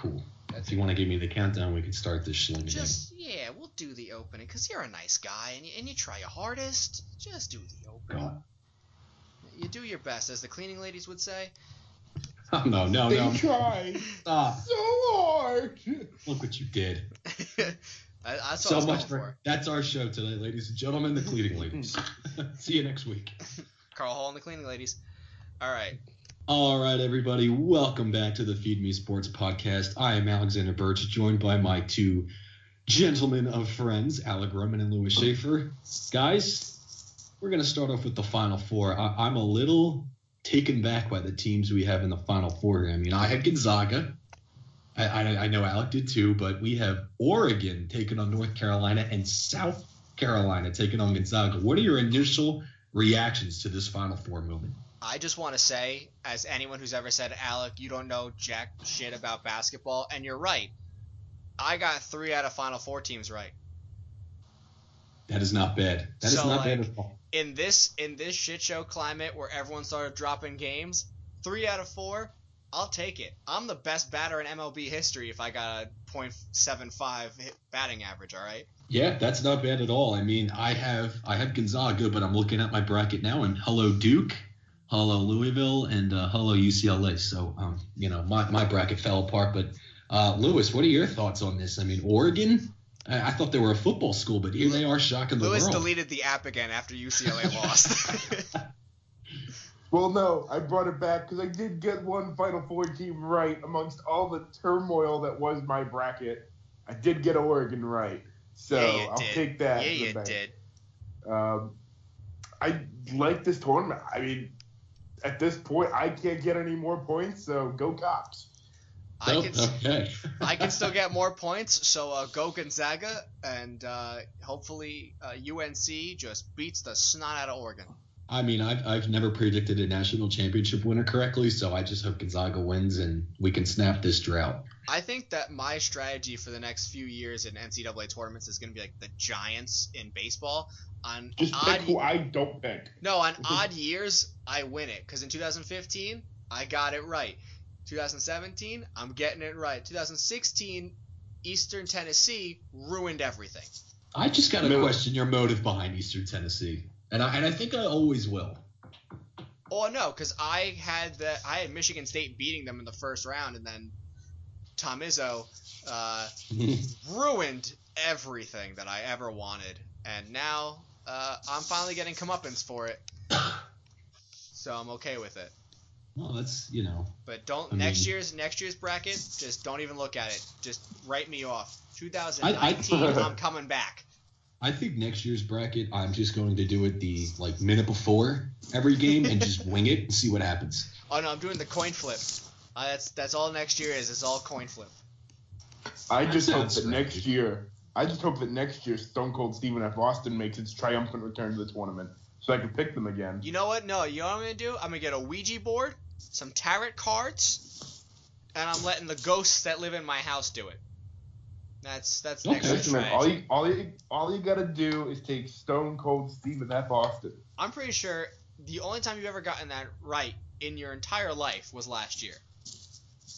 cool. If you want to give me the countdown, we can start this shit. Yeah, we'll do the opening, because you're a nice guy, and you try your hardest. Just do the opening. God. You do your best, as the cleaning ladies would say. Oh, no. They tried Stop. so hard. Look what you did. That's So what I was much going for. That's our show today, ladies and gentlemen, the cleaning ladies. See you next week. Carl Hall and the cleaning ladies. All right. All right, everybody. Welcome back to the Feed Me Sports podcast. I am Alexander Birch, joined by my two gentlemen of friends, Alec Roman and Lewis Schaefer. Guys, we're going to start off with the Final Four. I'm a little taken back by the teams we have in the Final Four here. I mean, I had Gonzaga. I know Alec did too, but we have Oregon taking on North Carolina and South Carolina taking on Gonzaga. What are your initial reactions to this Final Four moment? I just want to say, as anyone who's ever said, Alec, you don't know jack shit about basketball, and you're right. I got 3 out of Final Four teams right. That is not bad. That is not bad at all. In this shit show climate where everyone started dropping games, 3 out of 4, I'll take it. I'm the best batter in MLB history if I got a .75 batting average, all right? Yeah, that's not bad at all. I mean, I have Gonzaga, but I'm looking at my bracket now, and hello Duke, hello Louisville, and hello UCLA. So, my bracket fell apart. But Lewis, what are your thoughts on this? I mean, Oregon, I thought they were a football school, but here they are shocking the world. Lewis deleted the app again after UCLA lost. Well, no, I brought it back because I did get one Final Four team right amongst all the turmoil that was my bracket. I did get Oregon right, so yeah, I'll take that. Yeah, you did. I like this tournament. I mean, at this point, I can't get any more points, so go Cops. I can still get more points, so go Gonzaga, and hopefully UNC just beats the snot out of Oregon. I mean, I've never predicted a national championship winner correctly, so I just hope Gonzaga wins and we can snap this drought. I think that my strategy for the next few years in NCAA tournaments is going to be like the Giants in baseball. Just pick who I don't pick. No, on odd years, I win it. Because in 2015, I got it right. 2017, I'm getting it right. 2016, Eastern Tennessee ruined everything. I just got to question your motive behind Eastern Tennessee. And I think I always will. Oh no, because I had Michigan State beating them in the first round, and then Tom Izzo ruined everything that I ever wanted, and now I'm finally getting comeuppance for it, so I'm okay with it. Well, that's But next year's bracket, just don't even look at it. Just write me off. 2019, I'm coming back. I think next year's bracket, I'm just going to do it the minute before every game and just wing it and see what happens. Oh no, I'm doing the coin flip. That's all next year is. It's all coin flip. I just hope that next year Stone Cold Stephen F. Austin makes its triumphant return to the tournament, so I can pick them again. You know what? No, you know what I'm gonna do? I'm gonna get a Ouija board, some tarot cards, and I'm letting the ghosts that live in my house do it. That's next year's strategy. All you gotta do is take Stone Cold Stephen F. Austin. I'm pretty sure the only time you've ever gotten that right in your entire life was last year.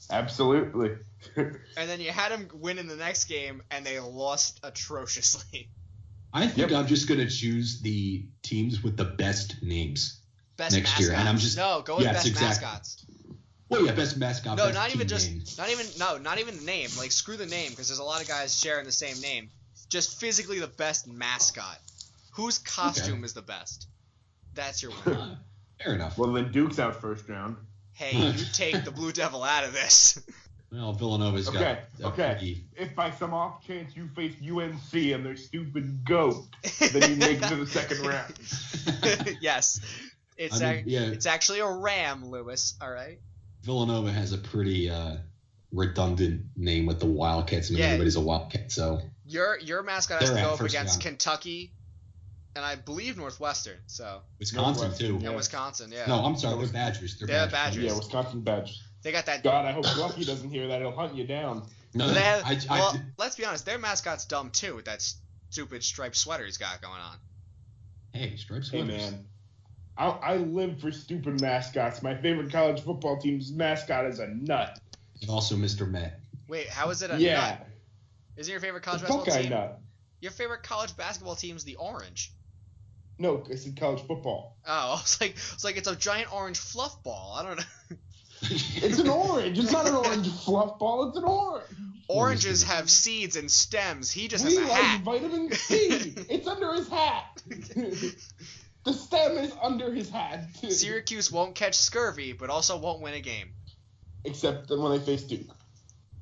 Absolutely. And then you had him win in the next game, and they lost atrociously. I think I'm just gonna choose the teams with the best names best next mascots. year, and I'm just go with best mascots. Well, yeah, best mascot. No, best not even name. not even the name. Like, screw the name, because there's a lot of guys sharing the same name. Just physically the best mascot. Whose costume is the best? That's your winner. Fair enough. Well, then Duke's out first round. Hey, you take the Blue Devil out of this. Well, Villanova's got. Okay. If by some off chance you face UNC and their stupid goat, then you make it to the second round. Yes. It's actually a ram, Lewis. All right. Villanova has a pretty redundant name with the Wildcats. I mean, everybody's a Wildcat, so. Your mascot has to go up against Kentucky, and I believe Northwestern. So. Wisconsin too. And Wisconsin, yeah. No, I'm sorry, they're Badgers. They're Badgers. Yeah, Wisconsin Badgers. They got that. God, I hope Lucky doesn't hear that. He'll hunt you down. No, let's be honest. Their mascot's dumb too, with that stupid striped sweater he's got going on. Hey, striped sweaters. Hey, man. I live for stupid mascots. My favorite college football team's mascot is a nut. And also Mr. Met. Wait, how is it a Yeah. nut? Isn't your favorite college Buckeye basketball team? nut. Your favorite college basketball team's the Orange. No, I said college football. Oh, it's like it's a giant orange fluff ball. I don't know. It's an orange. It's not an orange fluff ball. It's an orange. Oranges have seeds and stems. He just We has a like hat. vitamin C. It's under his hat. The stem is under his hat. Syracuse won't catch scurvy, but also won't win a game. Except when they face Duke.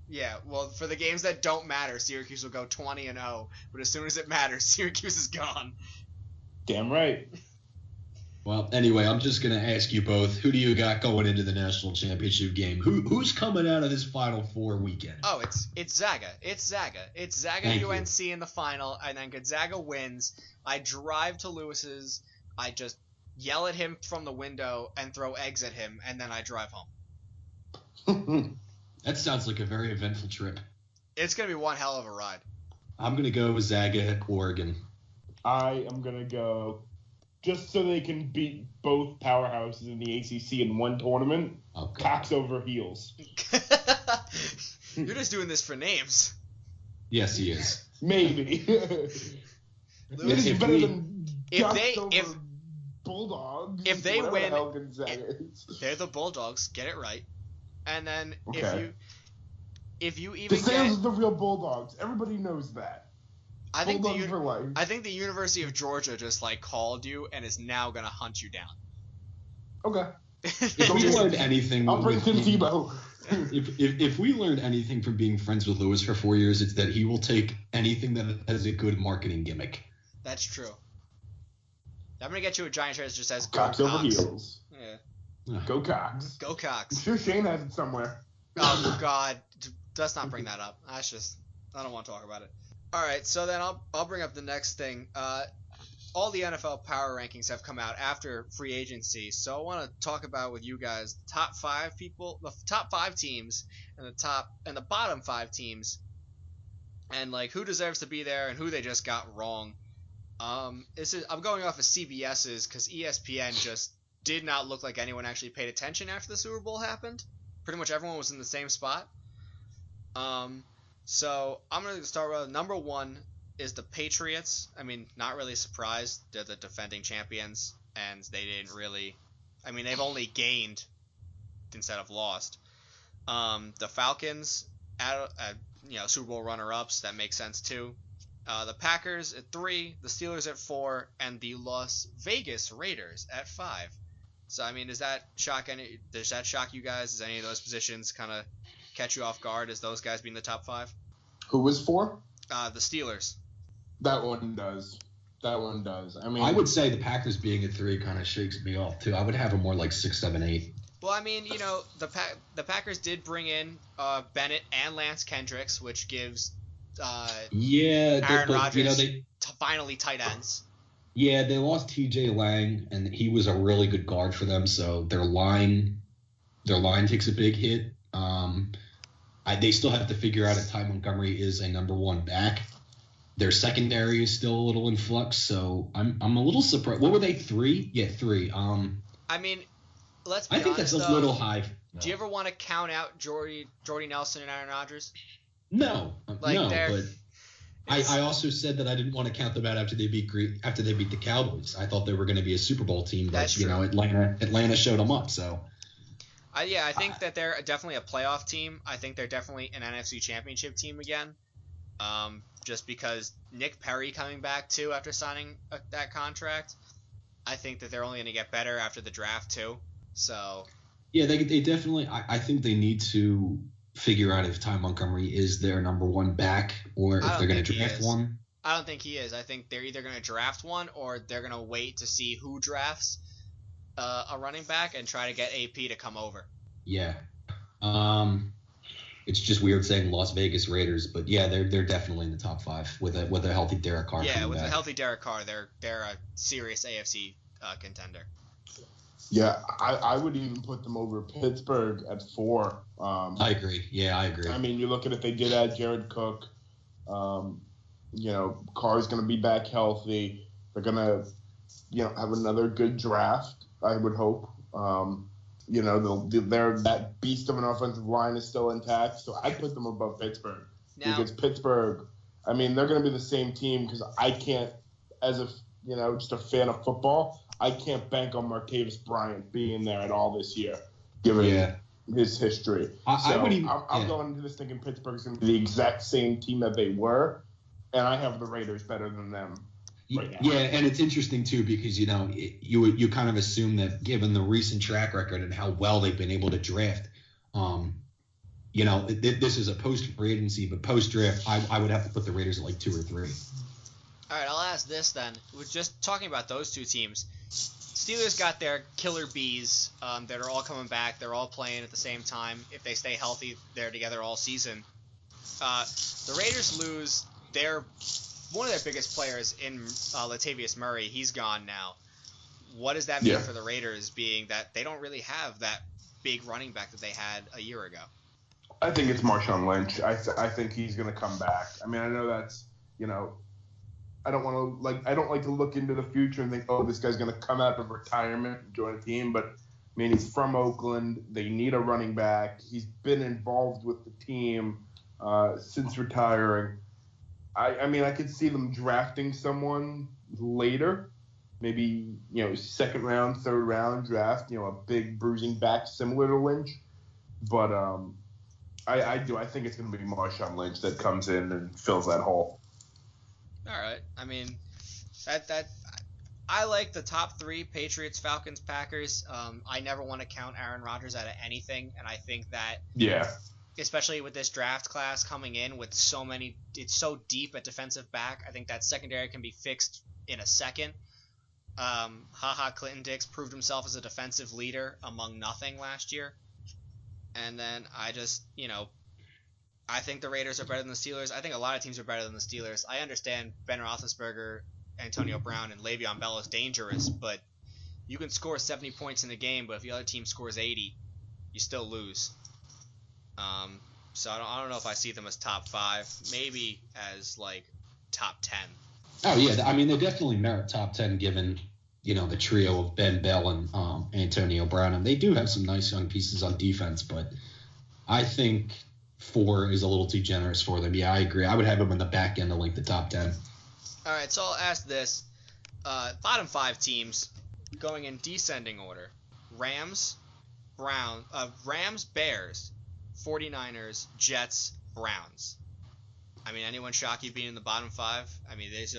Yeah, well, for the games that don't matter, Syracuse will go 20-0. But as soon as it matters, Syracuse is gone. Damn right. Well, anyway, I'm just going to ask you both, who do you got going into the national championship game? Who's coming out of this Final Four weekend? Oh, it's Zaga. It's Zaga. It's Zaga Thank UNC in the final, and then Gonzaga wins. I drive to Lewis's. I just yell at him from the window and throw eggs at him, and then I drive home. That sounds like a very eventful trip. It's going to be one hell of a ride. I'm going to go with Zaga at Oregon. I am going to go just so they can beat both powerhouses in the ACC in one tournament. Oh, God. Cocks over heels. You're just doing this for names. Yes, he is. Maybe. Lewis, It's if better we- than if just they- over if- Bulldogs. if they whatever win- the hell Gonzaga is. they're the Bulldogs. Get it right. And then Okay. if you The even Sam's get, is the real Bulldogs. Everybody knows that. I think Bulldogs for life. I think the University of Georgia just like called you and is now gonna hunt you down. Okay. If we Just- learned anything I'll bring with Tim being- Tebow. if we learned anything from being friends with Lewis for 4 years, it's that he will take anything that has a good marketing gimmick. That's true. I'm gonna get you a giant shirt that just says Cocks Go over Cox. heels. Yeah. Go Cox. Go I'm Cox. sure Shane has it somewhere. Oh God, let's not bring that up. I don't want to talk about it. All right, so then I'll bring up the next thing. All the NFL power rankings have come out after free agency, so I want to talk about with you guys the top 5 people, the top 5 teams, and the bottom 5 teams, and like who deserves to be there and who they just got wrong. I'm going off of CBS's because ESPN just did not look like anyone actually paid attention after the Super Bowl happened. Pretty much everyone was in the same spot. So I'm going to start with number 1 is the Patriots. I mean, not really surprised. They're the defending champions, and they didn't really. I mean, they've only gained instead of lost. The Falcons, Super Bowl runner-ups. That makes sense too. The Packers at 3, the Steelers at 4, and the Las Vegas Raiders at 5. So I mean, does that shock you guys? Does any of those positions kind of catch you off guard as those guys being the top 5? Who was 4? The Steelers. That one does. I mean, I would say the Packers being at 3 kind of shakes me off too. I would have them more like 6, 7, 8. Well, I mean, the Packers did bring in Bennett and Lance Kendricks, which gives Aaron Rodgers finally tight ends. Yeah, they lost T.J. Lang, and he was a really good guard for them. So their line takes a big hit. They still have to figure out if Ty Montgomery is a number 1 back. Their secondary is still a little in flux, so I'm a little surprised. What were they, 3? Yeah, 3. I mean, let's be I think honest, that's a though. little high. Do you ever want to count out Jordy Nelson and Aaron Rodgers? No, Like, no, they're- but I also said that I didn't want to count them out after they beat the Cowboys. I thought they were going to be a Super Bowl team, but That's true. Atlanta showed them up. So I think that they're definitely a playoff team. I think they're definitely an NFC Championship team again. Just because Nick Perry coming back too after signing that contract, I think that they're only going to get better after the draft too. So yeah, they definitely. I think they need to figure out if Ty Montgomery is their number 1 back or if they're going to draft one. I don't think he is. I think they're either going to draft one or they're going to wait to see who drafts a running back and try to get AP to come over. Yeah. It's just weird saying Las Vegas Raiders, but yeah, they're definitely in the top 5 with a healthy Derek Carr. Yeah, with back. a healthy Derek Carr, they're a serious AFC contender. Yeah, I would even put them over Pittsburgh at 4. I agree. Yeah, I agree. I mean, you look at if they did add Jared Cook, Carr's going to be back healthy. They're going to, have another good draft, I would hope. They're that beast of an offensive line is still intact. So I put them above Pittsburgh because Pittsburgh. I mean, they're going to be the same team because I can't, as a just a fan of football, I can't bank on Martavis Bryant being there at all this year, given his history. I'm going into this thinking Pittsburgh's going to be the exact same team that they were, and I have the Raiders better than them right now. Yeah, and it's interesting too because you kind of assume that given the recent track record and how well they've been able to draft, this is a post-free agency, but post-draft, I would have to put the Raiders at like 2 or 3. All right, I'll ask this then. We're just talking about those two teams. Steelers got their killer bees that are all coming back. They're all playing at the same time. If they stay healthy, they're together all season. The Raiders lose one of their biggest players in Latavius Murray. He's gone now. What does that mean for the Raiders, being that they don't really have that big running back that they had a year ago? I think it's Marshawn Lynch. I think he's going to come back. I mean, I know that's, I don't like to look into the future and think, oh, this guy's going to come out of retirement and join a team. But, I mean, he's from Oakland. They need a running back. He's been involved with the team since retiring. I mean, I could see them drafting someone later, maybe, second round, third round draft, a big bruising back similar to Lynch. But I think it's going to be Marshawn Lynch that comes in and fills that hole. All right. I mean, I like the top 3: Patriots, Falcons, Packers. I never want to count Aaron Rodgers out of anything, and I think that especially with this draft class coming in with it's so deep at defensive back. I think that secondary can be fixed in a second. Clinton Dix proved himself as a defensive leader among nothing last year, and then I just I think the Raiders are better than the Steelers. I think a lot of teams are better than the Steelers. I understand Ben Roethlisberger, Antonio Brown, and Le'Veon Bell is dangerous, but you can score 70 points in a game, but if the other team scores 80, you still lose. So I don't know if I see them as top 5, maybe as like top 10. Oh yeah, I mean they definitely merit top 10 given the trio of Ben Bell and Antonio Brown, and they do have some nice young pieces on defense, but I think 4 is a little too generous for them. Yeah, I agree. I would have them in the back end of like the top 10. All right, so I'll ask this: bottom 5 teams going in descending order: Rams, Bears, 49ers, Jets, Browns. I mean, anyone shock you being in the bottom 5? I mean, these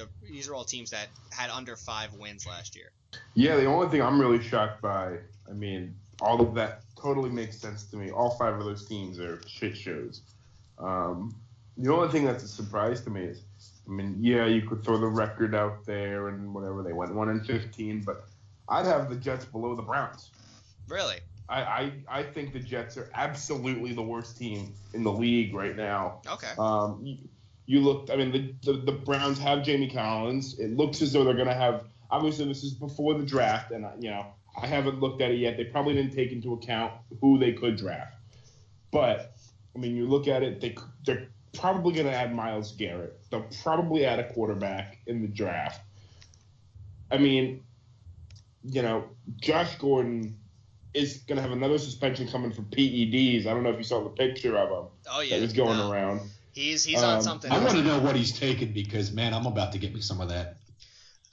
are all teams that had under 5 wins last year. Yeah, the only thing I'm really shocked by, I mean, all of that totally makes sense to me. All 5 of those teams are shit shows. The only thing that's a surprise to me is, I mean, yeah, you could throw the record out there and whatever. They went 1-15, but I'd have the Jets below the Browns. Really? I think the Jets are absolutely the worst team in the league right now. Okay. You look. I mean, the Browns have Jamie Collins. It looks as though they're going to have. Obviously, this is before the draft, and I haven't looked at it yet. They probably didn't take into account who they could draft. But I mean, you look at it. They're probably going to add Myles Garrett. They'll probably add a quarterback in the draft. I mean, Josh Gordon is going to have another suspension coming for PEDs. I don't know if you saw the picture of him. Oh yeah, that was going around. He's on something. I want to know what he's taken because man, I'm about to get me some of that.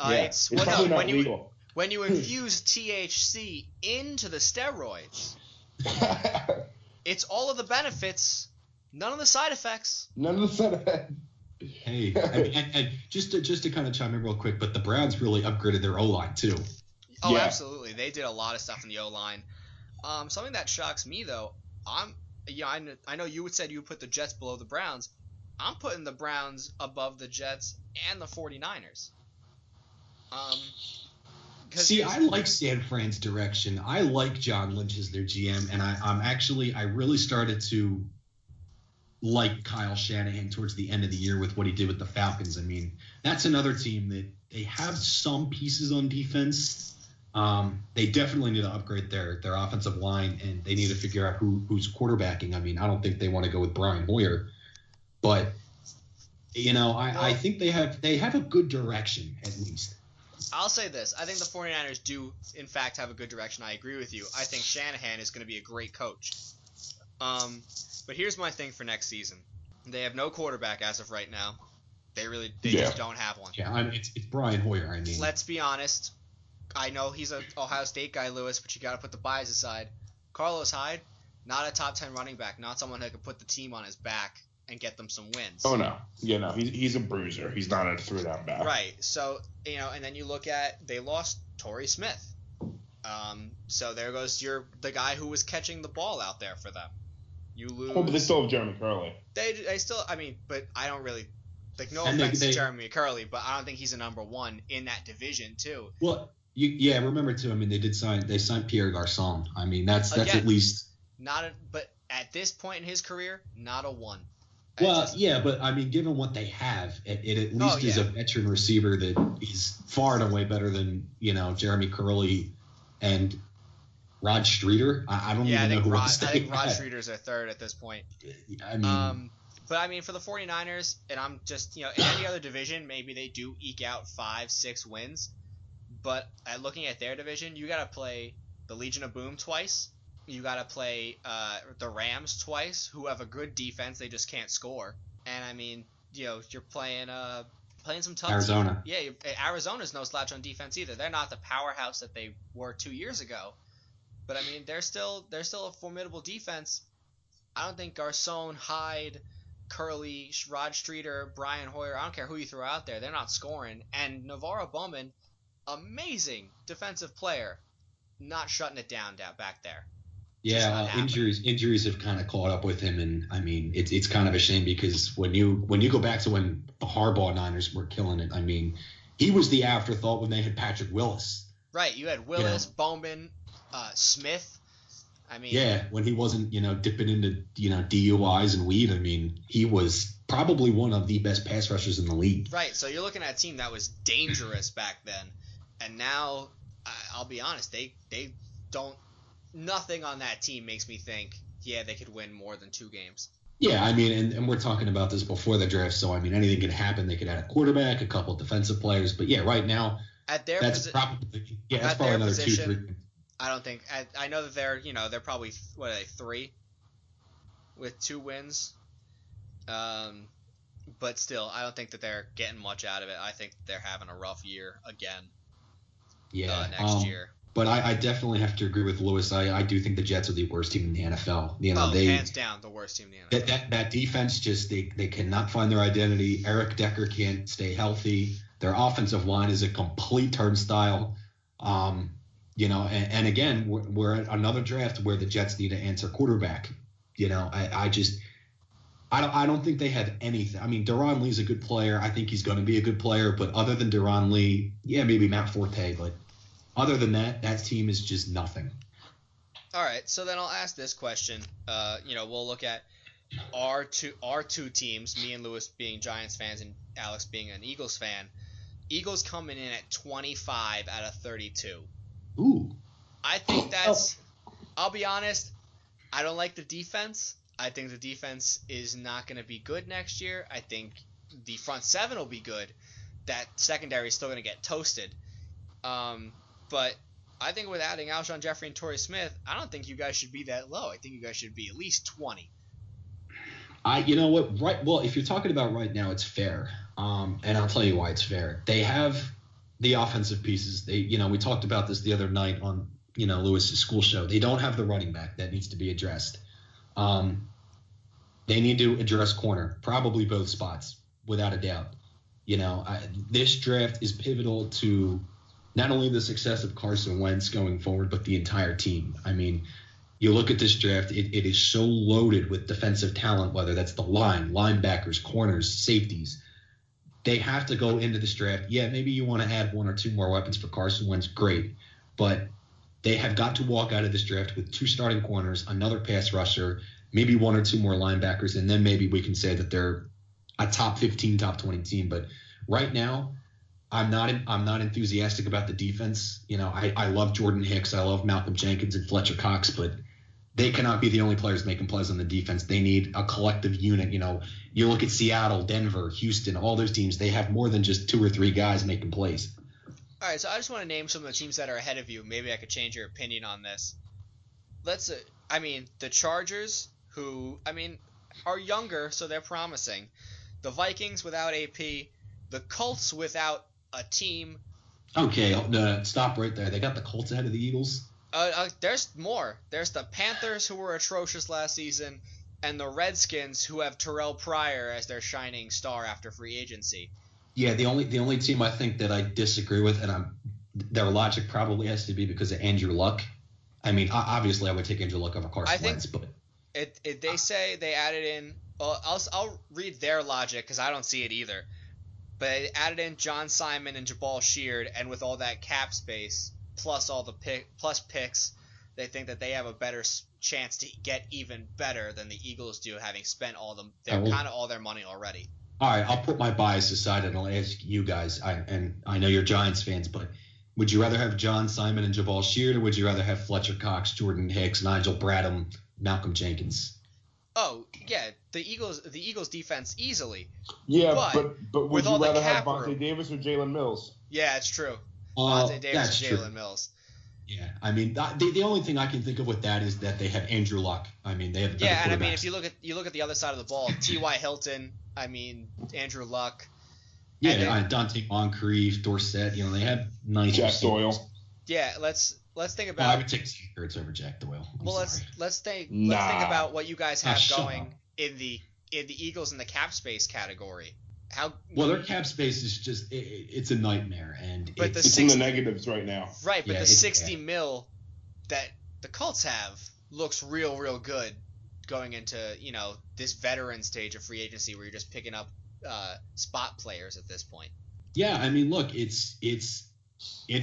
It's probably not legal. When you infuse THC into the steroids, it's all of the benefits, none of the side effects. Hey, and just to kind of chime in real quick, but the Browns really upgraded their O-line too. Oh, yeah. Absolutely. They did a lot of stuff in the O-line. Something that shocks me, though, I know you said you would put the Jets below the Browns. I'm putting the Browns above the Jets and the 49ers. See, I like San Fran's direction. I like John Lynch as their GM, and I really started to like Kyle Shanahan towards the end of the year with what he did with the Falcons. I mean, that's another team that they have some pieces on defense. They definitely need to upgrade their offensive line, and they need to figure out who's quarterbacking. I mean, I don't think they want to go with Brian Hoyer, but I think they have a good direction at least. I'll say this. I think the 49ers do, in fact, have a good direction. I agree with you. I think Shanahan is going to be a great coach. But here's my thing for next season. They have no quarterback as of right now. They just don't have one. Yeah, I mean, it's Brian Hoyer. I mean, let's be honest. I know he's an Ohio State guy, Lewis, but you got to put the bias aside. Carlos Hyde, not a top 10 running back, not someone who could put the team on his back and get them some wins. Oh no, yeah, no, he's a bruiser. He's not a three-down back. Right. So and then you look at they lost Torrey Smith. So there goes the guy who was catching the ball out there for them. You lose. Oh, but they still have Jeremy Curley. They still. I mean, but I don't really. Like, no offense to Jeremy Curley, but I don't think he's a number one in that division too. Well, remember too. I mean, they signed Pierre Garçon. I mean, that's Again, at least but at this point in his career, not a one. But I mean, given what they have, it at least is a veteran receiver that is far and away better than Jeremy Curley and Rod Streeter. I don't even know who else they I think Rod had. Streeter's a third at this point. I mean. But I mean, for the 49ers, and I'm just, in any other division, maybe they do eke out 5-6 wins. But looking at their division, you got to play the Legion of Boom twice. You got to play the Rams twice, who have a good defense. They just can't score. And I mean, you're playing some tough Arizona. Yeah, Arizona's no slouch on defense either. They're not the powerhouse that they were 2 years ago. But I mean, they're still a formidable defense. I don't think Garçon, Hyde, Curley, Rod Streeter, Brian Hoyer, I don't care who you throw out there, they're not scoring. And Navarro Bowman, amazing defensive player, not shutting it down back there. Yeah, injuries have kind of caught up with him, and I mean it's kind of a shame because when you go back to when the Harbaugh Niners were killing it, I mean he was the afterthought when they had Patrick Willis. Right, you had Willis, Bowman, Smith. I mean, yeah, when he wasn't, dipping into, DUIs and weed, I mean, he was probably one of the best pass rushers in the league. Right, so you're looking at a team that was dangerous back then, and now, I'll be honest, they don't – nothing on that team makes me think, they could win more than 2 games. Yeah, I mean, and we're talking about this before the draft, so, I mean, anything can happen. They could add a quarterback, a couple defensive players, but, right now, that's probably another 2-3 – I don't think – I know that they're probably, 3 with 2 wins. But still, I don't think that they're getting much out of it. I think they're having a rough year again next year. But I definitely have to agree with Lewis. I do think the Jets are the worst team in the NFL. Hands down, the worst team in the NFL. That defense just they cannot find their identity. Eric Decker can't stay healthy. Their offensive line is a complete turnstile. And again, we're at another draft where the Jets need to answer quarterback. I don't think they have anything. I mean, Deron Lee's a good player. I think he's going to be a good player. But other than Deron Lee, maybe Matt Forte. But other than that team is just nothing. All right, so then I'll ask this question. We'll look at our two teams, me and Lewis being Giants fans and Alex being an Eagles fan. Eagles coming in at 25 out of 32. Ooh. I think that's – I'll be honest, I don't like the defense. I think the defense is not going to be good next year. I think the front seven will be good. That secondary is still going to get toasted. But I think with adding Alshon Jeffrey and Torrey Smith, I don't think you guys should be that low. I think you guys should be at least 20. You know what? Right. Well, if you're talking about right now, it's fair. And I'll tell you why it's fair. They have the offensive pieces. We talked about this the other night on, Lewis's school show. They don't have the running back that needs to be addressed. They need to address corner, probably both spots, without a doubt. This draft is pivotal to not only the success of Carson Wentz going forward, but the entire team. I mean, you look at this draft, it is so loaded with defensive talent, whether that's the line, linebackers, corners, safeties. They have to go into this draft. Yeah, maybe you want to add 1 or 2 more weapons for Carson Wentz, great. But they have got to walk out of this draft with 2 starting corners, another pass rusher, maybe 1 or 2 more linebackers, and then maybe we can say that they're a top 15, top 20 team. But right now, I'm not enthusiastic about the defense. I love Jordan Hicks, I love Malcolm Jenkins and Fletcher Cox, but they cannot be the only players making plays on the defense. They need a collective unit. You look at Seattle, Denver, Houston, all those teams, they have more than just 2 or 3 guys making plays. All right, so I just want to name some of the teams that are ahead of you. Maybe I could change your opinion on this. The Chargers, who, are younger, so they're promising. The Vikings without AP. The Colts without a team. Okay, stop right there. They got the Colts ahead of the Eagles. There's more. There's the Panthers, who were atrocious last season, and the Redskins, who have Terrell Pryor as their shining star after free agency. Yeah, the only team I think that I disagree with, and their logic probably has to be because of Andrew Luck. Obviously, I would take Andrew Luck over Carson Wentz, but they say they added in. I'll read their logic because I don't see it either. But they added in John Simon and Jabal Sheard, and with all that cap space plus all the picks, they think that they have a better chance to get even better than the Eagles do, having spent all their money already. All right, I'll put my bias aside and I'll ask you guys. I know you're Giants fans, but would you rather have John Simon and Jabal Sheard, or would you rather have Fletcher Cox, Jordan Hicks, Nigel Bradham, Malcolm Jenkins? Oh yeah, the Eagles defense easily. Yeah, but would you rather have Vontae Davis or Jalen Mills? Yeah, it's true. Vontae Davis and Jalen Mills. Yeah, the only thing I can think of with that is that they have Andrew Luck. They have if you look at the other side of the ball, T.Y. Hilton, Andrew Luck. Yeah, Dante Moncrief, Dorsett. They have nice Jack Doyle. Yeah, let's think about. I would take Secrets over Jack Doyle. Let's think about what you guys have going in the Eagles in the cap space category. Their cap space is just it's a nightmare, and it's in the negatives right now. Right, but the $60 million that the Colts have looks real good going into this veteran stage of free agency where you're just picking up spot players at this point. Yeah, look, it's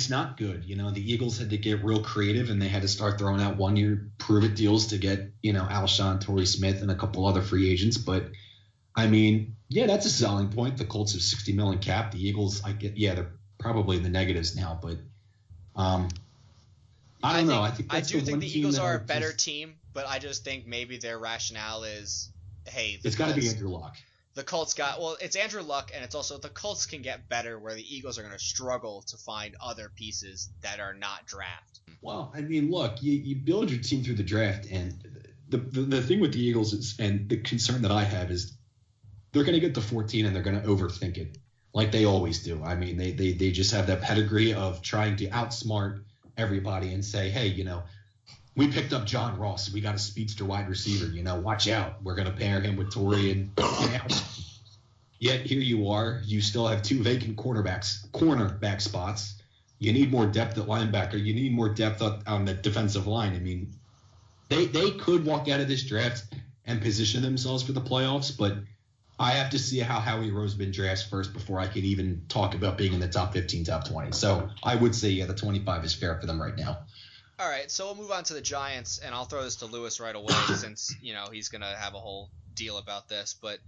not good. The Eagles had to get real creative, and they had to start throwing out 1-year prove-it deals to get Alshon, Torrey Smith, and a couple other free agents, but. Yeah, that's a selling point. The Colts have $60 million cap. The Eagles, they're probably in the negatives now, but I don't know. I do think the Eagles are a better team, but I just think maybe their rationale is, hey, it's got to be Andrew Luck. The Colts it's Andrew Luck, and it's also the Colts can get better where the Eagles are going to struggle to find other pieces that are not draft. Well, look, you build your team through the draft, and the thing with the Eagles is, and the concern that I have is, they're going to get to 14 and they're going to overthink it like they always do. They just have that pedigree of trying to outsmart everybody and say, hey, we picked up John Ross. We got a speedster wide receiver. Watch out. We're going to pair him with Torrey and yet here you are. You still have 2 vacant cornerback spots. You need more depth at linebacker. You need more depth on the defensive line. They could walk out of this draft and position themselves for the playoffs, but I have to see how Howie Roseman drafts first before I could even talk about being in the top 15, top 20. So I would say, the 25 is fair for them right now. All right, so we'll move on to the Giants, and I'll throw this to Lewis right away since, he's going to have a whole deal about this. But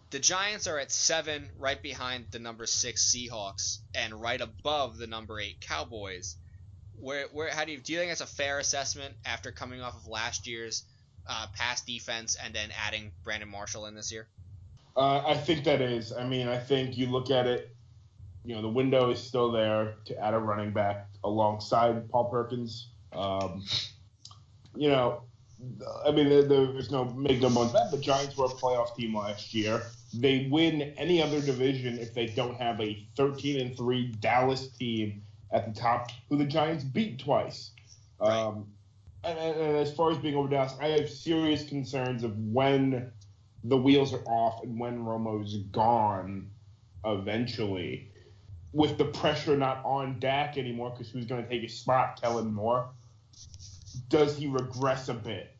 the Giants are at 7, right behind the number 6 Seahawks, and right above the number 8 Cowboys. Do you think that's a fair assessment after coming off of last year's pass defense and then adding Brandon Marshall in this year? I think that is. I think you look at it, the window is still there to add a running back alongside Paul Perkins. There's no make no bones about it. The Giants were a playoff team last year. They win any other division if they don't have a 13-3 Dallas team at the top, who the Giants beat twice. Right. And as far as being over Dallas, I have serious concerns of when the wheels are off and when Romo's gone eventually, with the pressure not on Dak anymore because who's going to take his spot, Kellen Moore? Does he regress a bit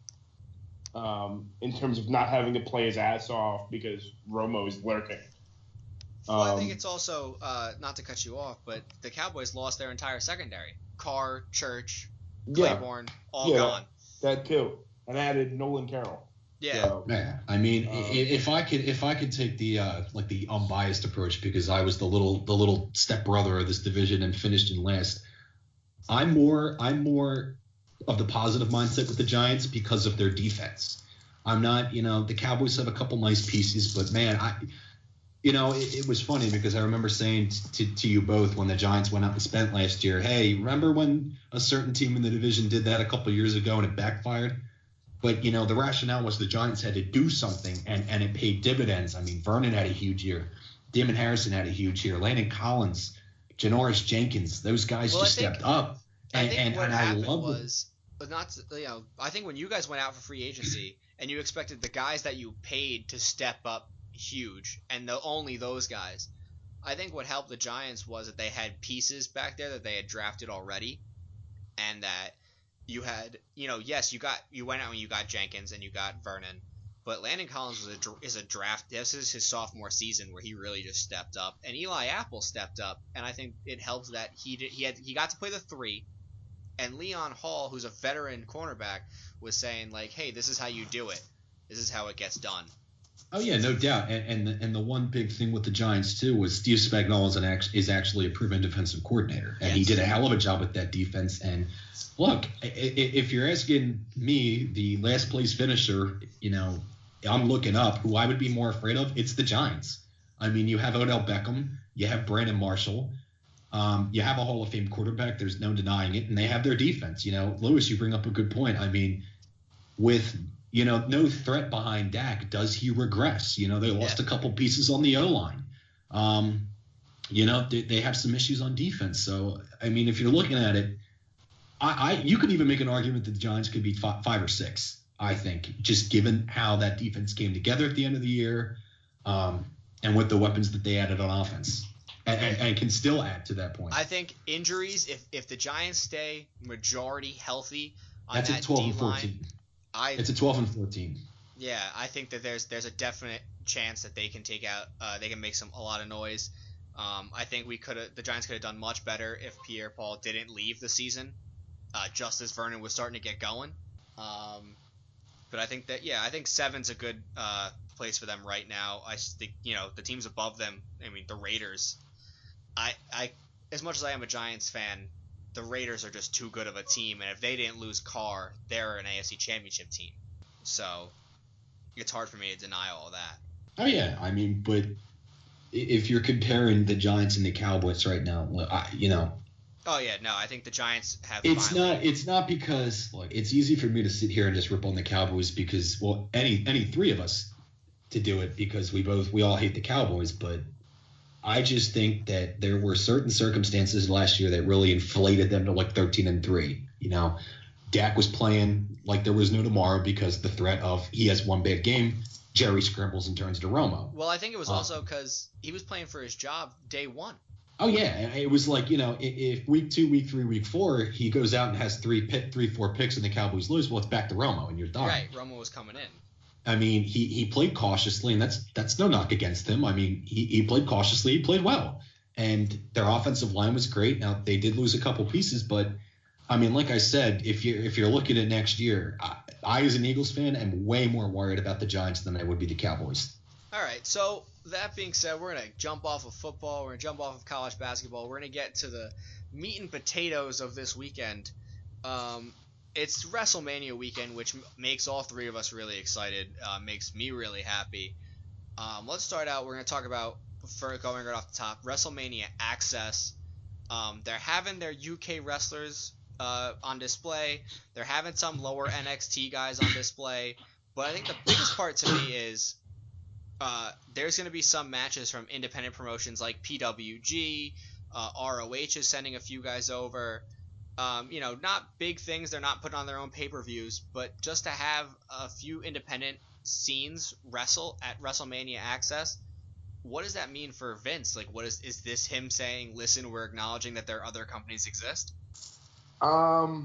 in terms of not having to play his ass off because Romo is lurking? Well, I think it's also, not to cut you off, but the Cowboys lost their entire secondary. Carr, Church, Claiborne, all gone. That too. And added Nolan Carroll. Yeah. So, if I could take the the unbiased approach because I was the little stepbrother of this division and finished in last, I'm more of the positive mindset with the Giants because of their defense. I'm not, the Cowboys have a couple nice pieces, but man, It was funny because I remember saying to you both when the Giants went out and spent last year, hey, remember when a certain team in the division did that a couple of years ago and it backfired? But, the rationale was the Giants had to do something, and it paid dividends. I mean, Vernon had a huge year. Damon Harrison had a huge year. Landon Collins, Janoris Jenkins, those guys stepped up. I think what happened was not, I think when you guys went out for free agency and you expected the guys that you paid to step up huge, and only those guys, I think what helped the Giants was that they had pieces back there that they had drafted already, and that you had, yes, you went out and you got Jenkins and you got Vernon, but Landon Collins is a draft. This is his sophomore season where he really just stepped up, and Eli Apple stepped up, and I think it helps that he got to play the 3, and Leon Hall, who's a veteran cornerback, was saying like, hey, this is how you do it. This is how it gets done. Oh yeah, no doubt. And the one big thing with the Giants too was Steve Spagnuolo is actually a proven defensive coordinator, and he did a hell of a job with that defense. And look, if you're asking me, the last place finisher, I'm looking up who I would be more afraid of. It's the Giants. I mean, you have Odell Beckham, you have Brandon Marshall, you have a Hall of Fame quarterback. There's no denying it, and they have their defense. Lewis, you bring up a good point. I mean, with no threat behind Dak, does he regress? They lost a couple pieces on the O-line. They have some issues on defense. So, I mean, if you're looking at it, you could even make an argument that the Giants could be 5 or 6, I think, just given how that defense came together at the end of the year, and with the weapons that they added on offense. And can still add to that point. I think injuries, if the Giants stay majority healthy on that's that a 12 D-line, and 14. It's a 12 and 14. Yeah, I think that there's a definite chance that they can take out, they can make a lot of noise. I think the Giants could have done much better if Pierre-Paul didn't leave the season, just as Vernon was starting to get going. But I think that, I think 7's a good place for them right now. I think, the teams above them, I mean, the Raiders, I as much as I am a Giants fan, the Raiders are just too good of a team, and if they didn't lose Carr, they're an AFC Championship team. So it's hard for me to deny all that. Oh yeah, I mean, but if you're comparing the Giants and the Cowboys right now, Oh yeah, no, I think the Giants have. It's not because it's easy for me to sit here and just rip on the Cowboys because any 3 of us to do it because we all hate the Cowboys, but I just think that there were certain circumstances last year that really inflated them to 13-3. Dak was playing like there was no tomorrow because the threat of he has one bad game, Jerry scrambles and turns to Romo. Well, I think it was also because he was playing for his job day 1. Oh yeah, it was like if week 2, week 3, week 4 he goes out and has 3-4 picks and the Cowboys lose, well it's back to Romo and you're done. Right, Romo was coming in. I mean, he played cautiously, and that's no knock against him. I mean, he played cautiously, he played well, and their offensive line was great. Now they did lose a couple pieces, but I mean, like I said, if you're looking at next year, I as an Eagles fan am way more worried about the Giants than I would be the Cowboys. All right, so that being said, we're gonna jump off of football, we're gonna jump off of college basketball, we're gonna get to the meat and potatoes of this weekend. It's WrestleMania weekend, which makes all 3 of us really excited, makes me really happy. Let's start out. We're going to talk about, going right off the top, WrestleMania Access. They're having their UK wrestlers on display. They're having some lower NXT guys on display. But I think the biggest part to me is there's going to be some matches from independent promotions like PWG. ROH is sending a few guys over. Not big things. They're not putting on their own pay-per-views, but just to have a few independent scenes wrestle at WrestleMania Access, what does that mean for Vince? Like, what is this him saying, listen, we're acknowledging that there are other companies exist? I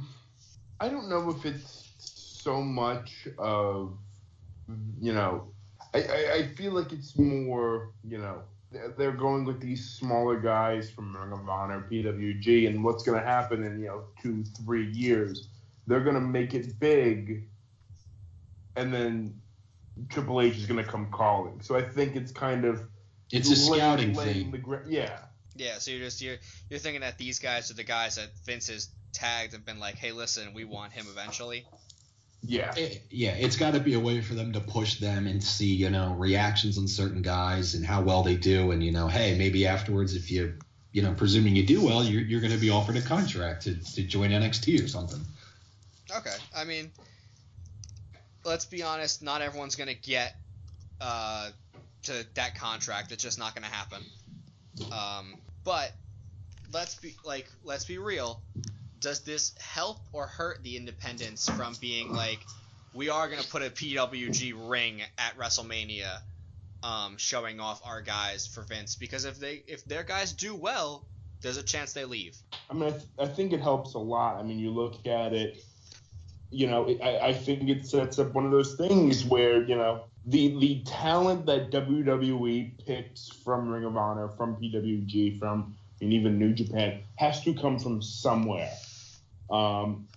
don't know if it's so much of, I feel like it's more, they're going with these smaller guys from Ring of Honor, PWG, and what's going to happen in 2-3 years, they're going to make it big, and then Triple H is going to come calling. So I think it's kind of a scouting thing. Yeah. So you're thinking that these guys are the guys that Vince has tagged and been like, hey, listen, we want him eventually. Yeah. It's got to be a way for them to push them and see, reactions on certain guys and how well they do. And, hey, maybe afterwards, if presuming you do well, you're going to be offered a contract to join NXT or something. Okay. I mean, let's be honest, not everyone's going to get to that contract. It's just not going to happen. But let's be real. Does this help or hurt the independents from being like, we are going to put a PWG ring at WrestleMania, showing off our guys for Vince? Because if their guys do well, there's a chance they leave. I mean, I think it helps a lot. I mean, you look at it, I think it sets up one of those things where, the talent that WWE picks from Ring of Honor, from PWG, and even New Japan has to come from somewhere. And,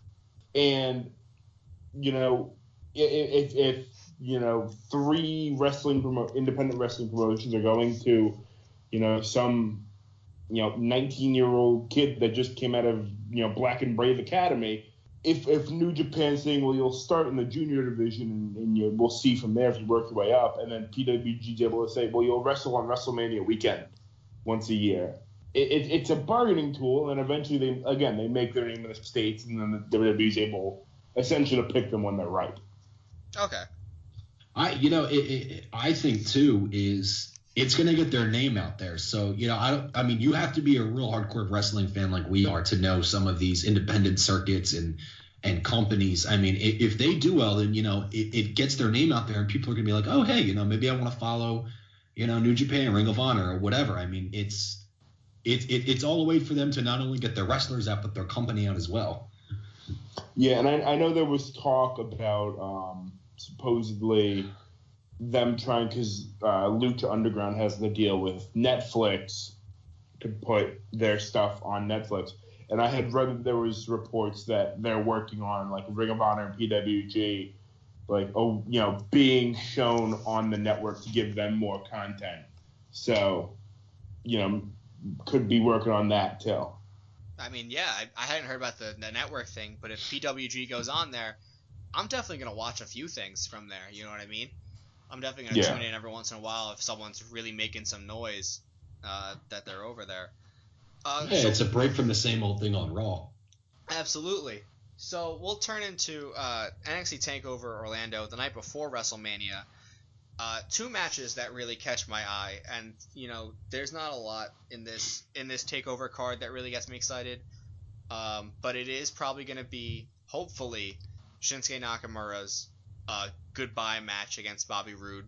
if 3 independent wrestling promotions are going to, some, 19-year-old kid that just came out of, Black and Brave Academy, if New Japan's saying, well, you'll start in the junior division and we'll see from there if you work your way up, and then PWG's able to say, well, you'll wrestle on WrestleMania weekend once a year. It's a bargaining tool, and eventually they make their name in the States, and then the WWE's able essentially to pick them when they're ripe. Okay. I think too is it's going to get their name out there. So, you have to be a real hardcore wrestling fan like we are to know some of these independent circuits and companies. I mean, if they do well, then, it gets their name out there and people are going to be like, oh, hey, maybe I want to follow, New Japan, Ring of Honor or whatever. I mean, it's all a way for them to not only get their wrestlers out, but their company out as well. Yeah, and I know there was talk about supposedly them trying, because Lucha Underground has the deal with Netflix to put their stuff on Netflix. And I had read that there was reports that they're working on, like, Ring of Honor and PWG, being shown on the network to give them more content. So, could be working on that too. I mean, yeah, I hadn't heard about the network thing, but if PWG goes on there, I'm definitely going to watch a few things from there, you know what I mean? I'm definitely going to tune in every once in a while if someone's really making some noise that they're over there. It's a break from the same old thing on Raw. Absolutely. So we'll turn into NXT TakeOver Orlando the night before WrestleMania. 2 matches that really catch my eye, and there's not a lot in this TakeOver card that really gets me excited. But it is probably going to be, hopefully, Shinsuke Nakamura's goodbye match against Bobby Roode.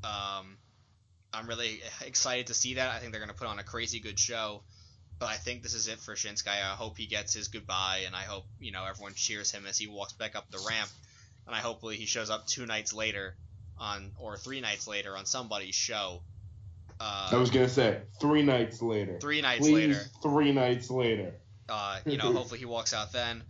I'm really excited to see that. I think they're going to put on a crazy good show. But I think this is it for Shinsuke. I hope he gets his goodbye, and I hope everyone cheers him as he walks back up the ramp. And hopefully he shows up 2 nights later or 3 nights later on somebody's show. I was gonna say 3 nights later. 3 nights Please, later. 3 nights later. Hopefully he walks out then.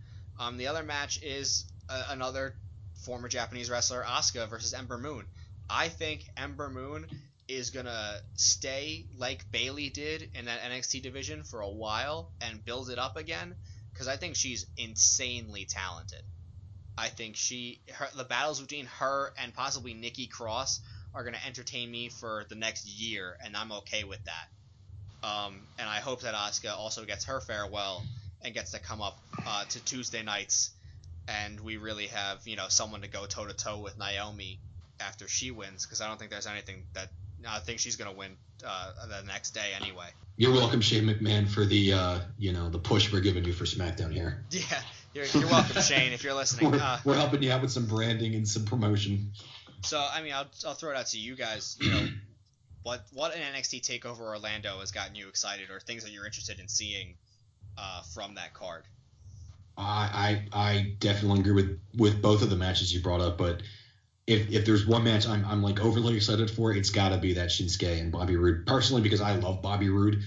The other match is another former Japanese wrestler, Asuka versus Ember Moon. I think Ember Moon is gonna stay like Bayley did in that NXT division for a while and build it up again, because I think she's insanely talented. I think the battles between her and possibly Nikki Cross are going to entertain me for the next year, and I'm okay with that. And I hope that Asuka also gets her farewell and gets to come up to Tuesday nights, and we really have someone to go toe-to-toe with Naomi after she wins, because I don't think there's anything that – I think she's going to win the next day anyway. You're welcome, Shane McMahon, for the the push we're giving you for SmackDown here. Yeah. You're welcome, Shane, if you're listening. We're helping you out with some branding and some promotion. So, I mean, I'll throw it out to you guys. What an NXT TakeOver Orlando has gotten you excited, or things that you're interested in seeing from that card? I definitely agree with both of the matches you brought up, but if there's one match I'm like overly excited for, it's got to be that Shinsuke and Bobby Roode. Personally, because I love Bobby Roode.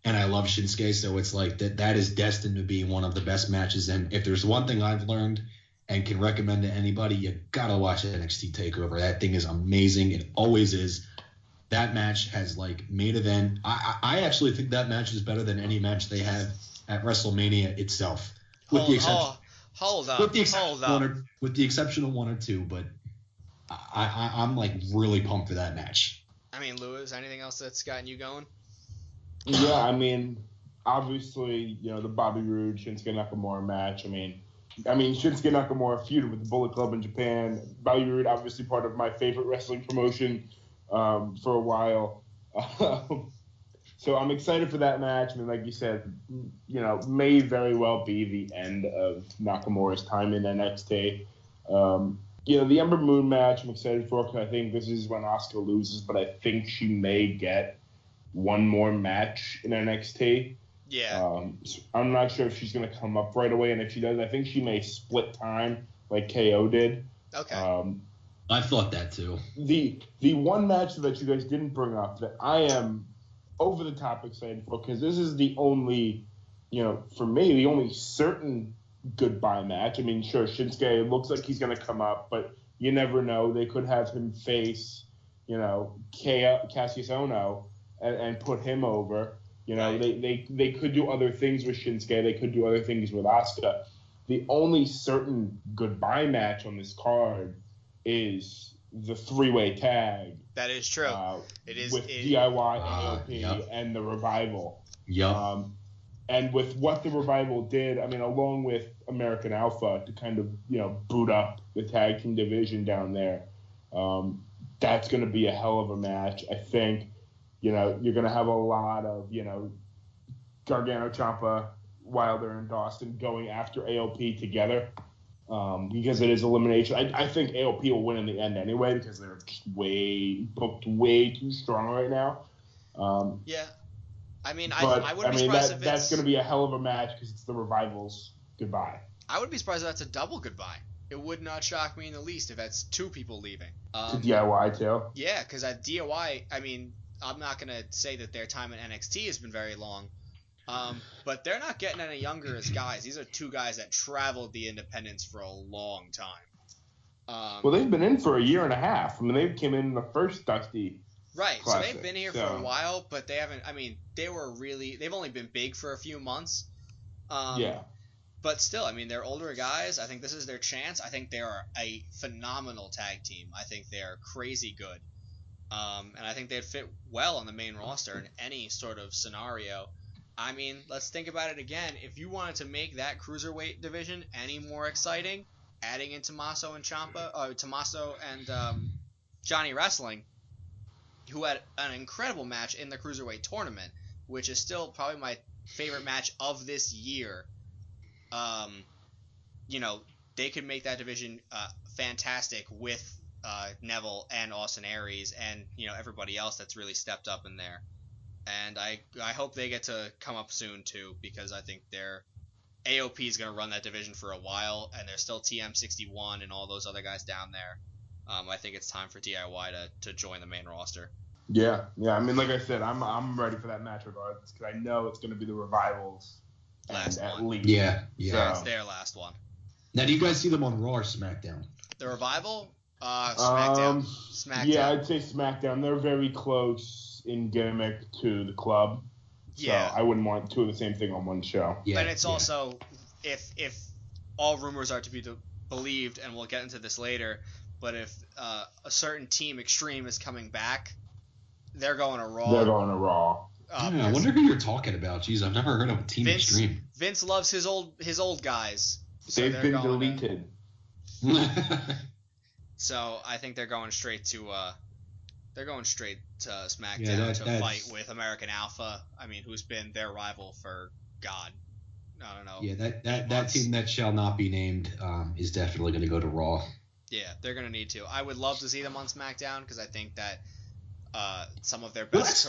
And I love Shinsuke, so it's like that is destined to be one of the best matches. And if there's one thing I've learned and can recommend to anybody, you gotta watch NXT TakeOver. That thing is amazing. It always is. That match has like main event. I actually think that match is better than any match they have at WrestleMania itself, with the exception. Hold up. with the exception of one or two, but I'm like really pumped for that match. I mean, Lewis, anything else that's gotten you going? Yeah, I mean, obviously, the Bobby Roode Shinsuke Nakamura match. I mean, Shinsuke Nakamura feuded with the Bullet Club in Japan. Bobby Roode, obviously part of my favorite wrestling promotion for a while. So I'm excited for that match. I mean, like you said, may very well be the end of Nakamura's time in NXT. The Ember Moon match I'm excited for because I think this is when Asuka loses, but I think she may get one more match in NXT. Yeah. So I'm not sure if she's going to come up right away, and if she does, I think she may split time like KO did. Okay. I thought that too. The one match that you guys didn't bring up that I am over the top excited for, because this is the only, for me, the only certain goodbye match. I mean, sure, Shinsuke looks like he's going to come up, but you never know. They could have him face, Cassius Ohno and put him over. Right. They could do other things with Shinsuke. They could do other things with Asuka. The only certain goodbye match on this card is the three-way tag. That is true. It is with DIY, AOP, and the Revival. Yep. And with what the Revival did, I mean, along with American Alpha to kind of, boot up the tag team division down there, that's going to be a hell of a match. I think, you're going to have a lot of, Gargano, Ciampa, Wilder, and Dawson going after AOP together because it is elimination. I think AOP will win in the end anyway because they're just booked way too strong right now. Yeah. I mean, I wouldn't be surprised if that's going to be a hell of a match because it's the Revival's goodbye. I would be surprised if that's a double goodbye. It would not shock me in the least if that's two people leaving. To DIY too? Yeah, because at DIY, I mean, I'm not going to say that their time in NXT has been very long, but they're not getting any younger as guys. These are two guys that traveled the independents for a long time. Well, they've been in for a year and a half. I mean, they came in the first Dusty. Right, Classic, so they've been here for a while, but they haven't. I mean, they've only been big for a few months. Yeah. But still, I mean, they're older guys. I think this is their chance. I think they are a phenomenal tag team. I think they are crazy good. And I think they'd fit well on the main roster in any sort of scenario. I mean, let's think about it again. If you wanted to make that cruiserweight division any more exciting, adding in Tommaso and Johnny Wrestling, who had an incredible match in the cruiserweight tournament, which is still probably my favorite match of this year. They could make that division fantastic with Neville and Austin Aries and everybody else that's really stepped up in there. And I hope they get to come up soon too, because I think their AOP is going to run that division for a while, and there's still TM61 and all those other guys down there. I think it's time for DIY to join the main roster. Yeah. I mean, like I said, I'm ready for that match regardless because I know it's going to be the Revival's last one. At least. Yeah. So it's their last one. Now, do you guys see them on Raw or SmackDown? The Revival? SmackDown. SmackDown. Yeah, I'd say SmackDown. They're very close in gimmick to the club. Yeah. So I wouldn't want two of the same thing on one show. Yeah, and it's also, if all rumors are to be believed, and we'll get into this later, but if a certain Team Extreme is coming back, they're going to Raw. I wonder who you're talking about. Jeez, I've never heard of a Team Extreme. Vince loves his old guys. So they've been deleted. So I think they're going straight to SmackDown to fight with American Alpha. I mean, who's been their rival for God, I don't know. Yeah, that team that shall not be named is definitely going to go to Raw. Yeah, they're going to need to. I would love to see them on SmackDown because I think that some of their best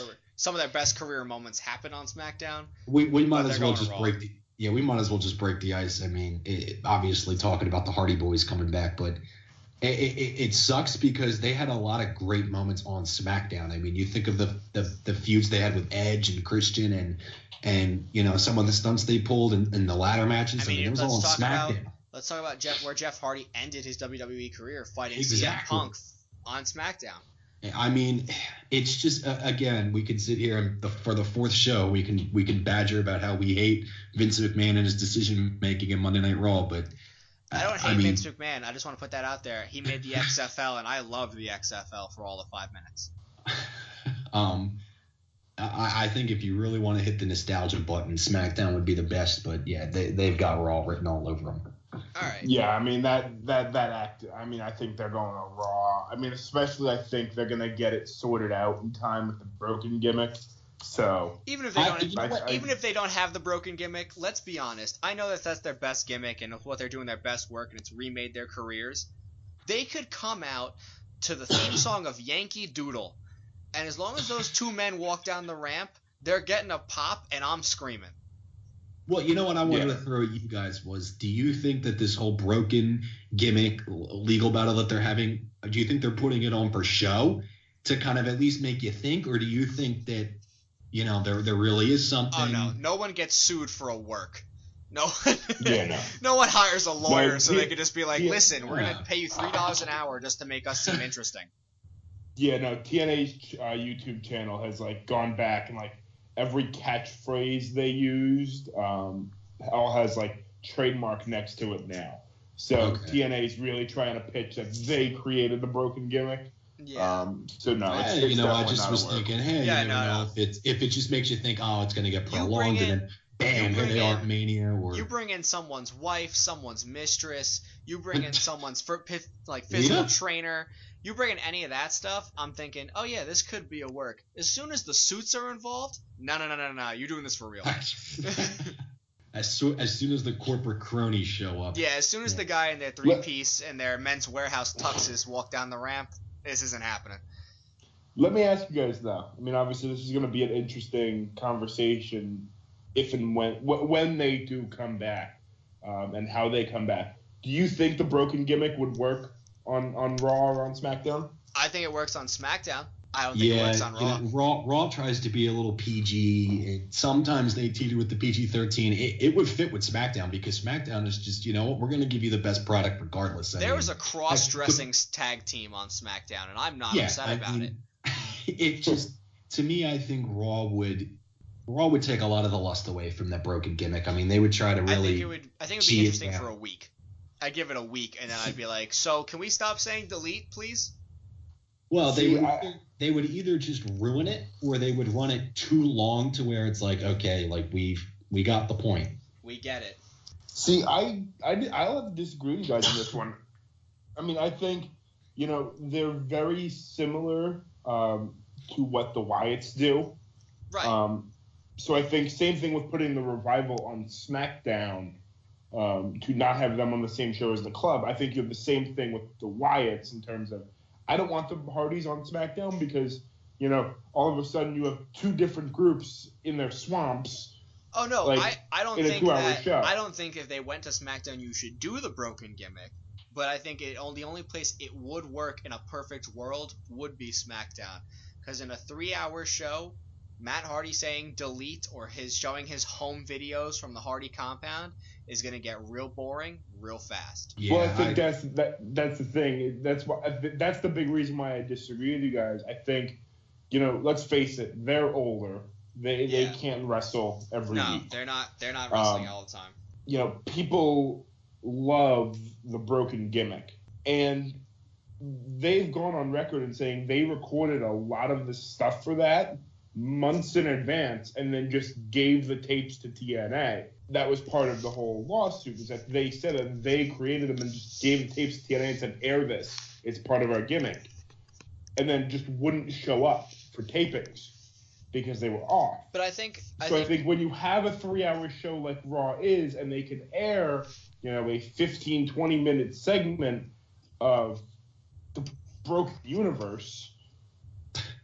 career moments happen on SmackDown. We might as well just break the ice. I mean, obviously talking about the Hardy Boys coming back, but it sucks because they had a lot of great moments on SmackDown. I mean, you think of the feuds they had with Edge and Christian and some of the stunts they pulled in the ladder matches. I mean, it was all on SmackDown. Let's talk about where Jeff Hardy ended his WWE career fighting CM Punk on SmackDown. I mean, it's just again, we could sit here and for the fourth show, we can badger about how we hate Vince McMahon and his decision making in Monday Night Raw, but I don't hate Vince McMahon. I just want to put that out there. He made the XFL, and I loved the XFL for all the 5 minutes. I think if you really want to hit the nostalgia button, SmackDown would be the best. But yeah, they've got Raw written all over them. All right. Yeah, I mean that act. I mean, I think they're going on Raw. I mean, especially I think they're gonna get it sorted out in time with the broken gimmick. So even if they don't have the broken gimmick, let's be honest. I know that's their best gimmick and what they're doing their best work, and it's remade their careers. They could come out to the theme song of Yankee Doodle, and as long as those two men walk down the ramp, they're getting a pop, and I'm screaming. Well, you know what I wanted to throw at you guys was, do you think that this whole broken gimmick legal battle that they're having, do you think they're putting it on for show to kind of at least make you think, or do you think that, you know, there really is something? Oh, no. No one gets sued for a work. No. No. No one hires a lawyer so they could just be like, listen, we're going to pay you $3 an hour just to make us seem interesting. Yeah, no, TNA's YouTube channel has, like, gone back and, like, every catchphrase they used all has, like, trademark next to it now. So TNA's really trying to pitch that they created the broken gimmick. Yeah. So no, it's I just was thinking, hey, if it just makes you think, oh, it's going to get prolonged, and then bam, here they are at Mania. Or you bring in someone's wife, someone's mistress. You bring in someone's physical trainer. You bring in any of that stuff, I'm thinking, oh yeah, this could be a work. As soon as the suits are involved, no, you're doing this for real. As soon as the corporate cronies show up. Yeah, as soon as the guy in their three-piece and their Men's Warehouse tuxes walk down the ramp, this isn't happening. Let me ask you guys, though. I mean, obviously, this is going to be an interesting conversation if and when they do come back and how they come back. Do you think the broken gimmick would work on Raw or on SmackDown? I think it works on SmackDown. I don't think it works on Raw. You know, Raw tries to be a little PG. Sometimes they teeter with the PG-13. It would fit with SmackDown because SmackDown is just, you know what, we're going to give you the best product regardless. There was a cross-dressing tag team on SmackDown, and I'm not upset about it. It just, to me, I think Raw would take a lot of the lust away from that broken gimmick. I mean, they would try to really. I think it would be interesting for a week. I'd give it a week, and then I'd be like, so can we stop saying delete, please? Well, they would either just ruin it, or they would run it too long to where it's like, okay, like we got the point. We get it. See, I'll have to disagree with you guys on this one. I mean, I think, you know, they're very similar to what the Wyatts do. Right. So I think same thing with putting the Revival on SmackDown. To not have them on the same show as the Club. I think you have the same thing with the Wyatts in terms of, I don't want the Hardys on SmackDown because, you know, all of a sudden you have two different groups in their swamps. Oh no, like, I don't think that. Show. I don't think if they went to SmackDown you should do the broken gimmick. But I think the only place it would work in a perfect world would be SmackDown, because in a 3-hour show, Matt Hardy saying delete or showing his home videos from the Hardy compound is going to get real boring real fast. Yeah, well, I think that's the thing. That's the big reason why I disagree with you guys. I think, you know, let's face it, they're older. They can't wrestle every week. No, they're not wrestling all the time. You know, people love the broken gimmick, and they've gone on record and saying they recorded a lot of the stuff for that months in advance and then just gave the tapes to TNA. That was part of the whole lawsuit, is that they said that they created them and just gave the tapes to TNA and said, air this, it's part of our gimmick, and then just wouldn't show up for tapings because they were off. But I think when you have a 3-hour show like Raw is, and they can air, you know, a 15-20 minute segment of the broken universe,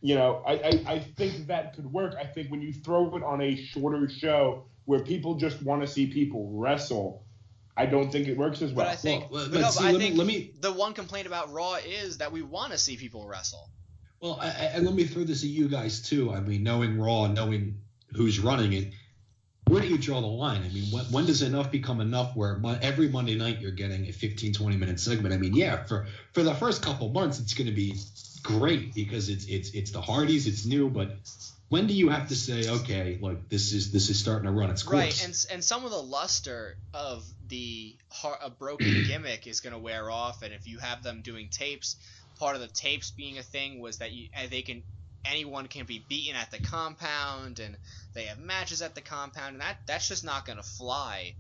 you know, I think that could work. I think when you throw it on a shorter show where people just want to see people wrestle, I don't think it works as well. But I think, the one complaint about Raw is that we want to see people wrestle. Well, and let me throw this at you guys too. I mean, knowing Raw, knowing who's running it, where do you draw the line? I mean, when does enough become enough where every Monday night you're getting a 15, 20-minute segment? I mean, yeah, for the first couple months, it's going to be great because it's the Hardys, it's new, but when do you have to say, okay, like this is starting to run its course? Right, and some of the luster of a broken gimmick is going to wear off, and if you have them doing tapes, part of the tapes being a thing was that anyone can be beaten at the compound, and they have matches at the compound, and that's just not going to fly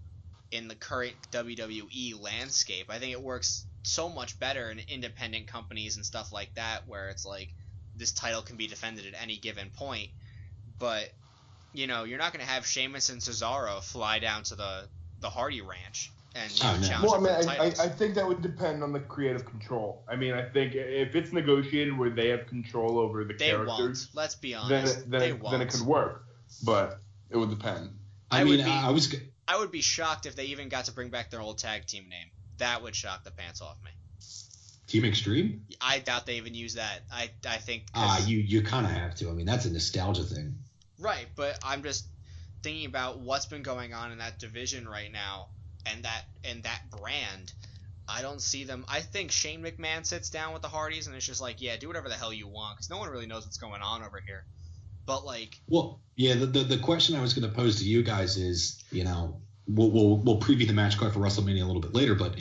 in the current WWE landscape. I think it works so much better in independent companies and stuff like that, where it's like this title can be defended at any given point. But you're not going to have Sheamus and Cesaro fly down to the Hardy Ranch and challenge well, them for the titles. I think that would depend on the creative control. I mean, I think if it's negotiated where they have control over the characters, won't. Let's be honest. Then it could work, but it would depend. I would be shocked if they even got to bring back their old tag team name. That would shock the pants off me. Team Extreme? I doubt they even use that. I think. You kind of have to. I mean, that's a nostalgia thing. Right, but I'm just thinking about what's been going on in that division right now, and that brand. I don't see them. I think Shane McMahon sits down with the Hardys and it's just like, yeah, do whatever the hell you want, because no one really knows what's going on over here. But like, well, yeah, the question I was going to pose to you guys is, we'll preview the match card for WrestleMania a little bit later, but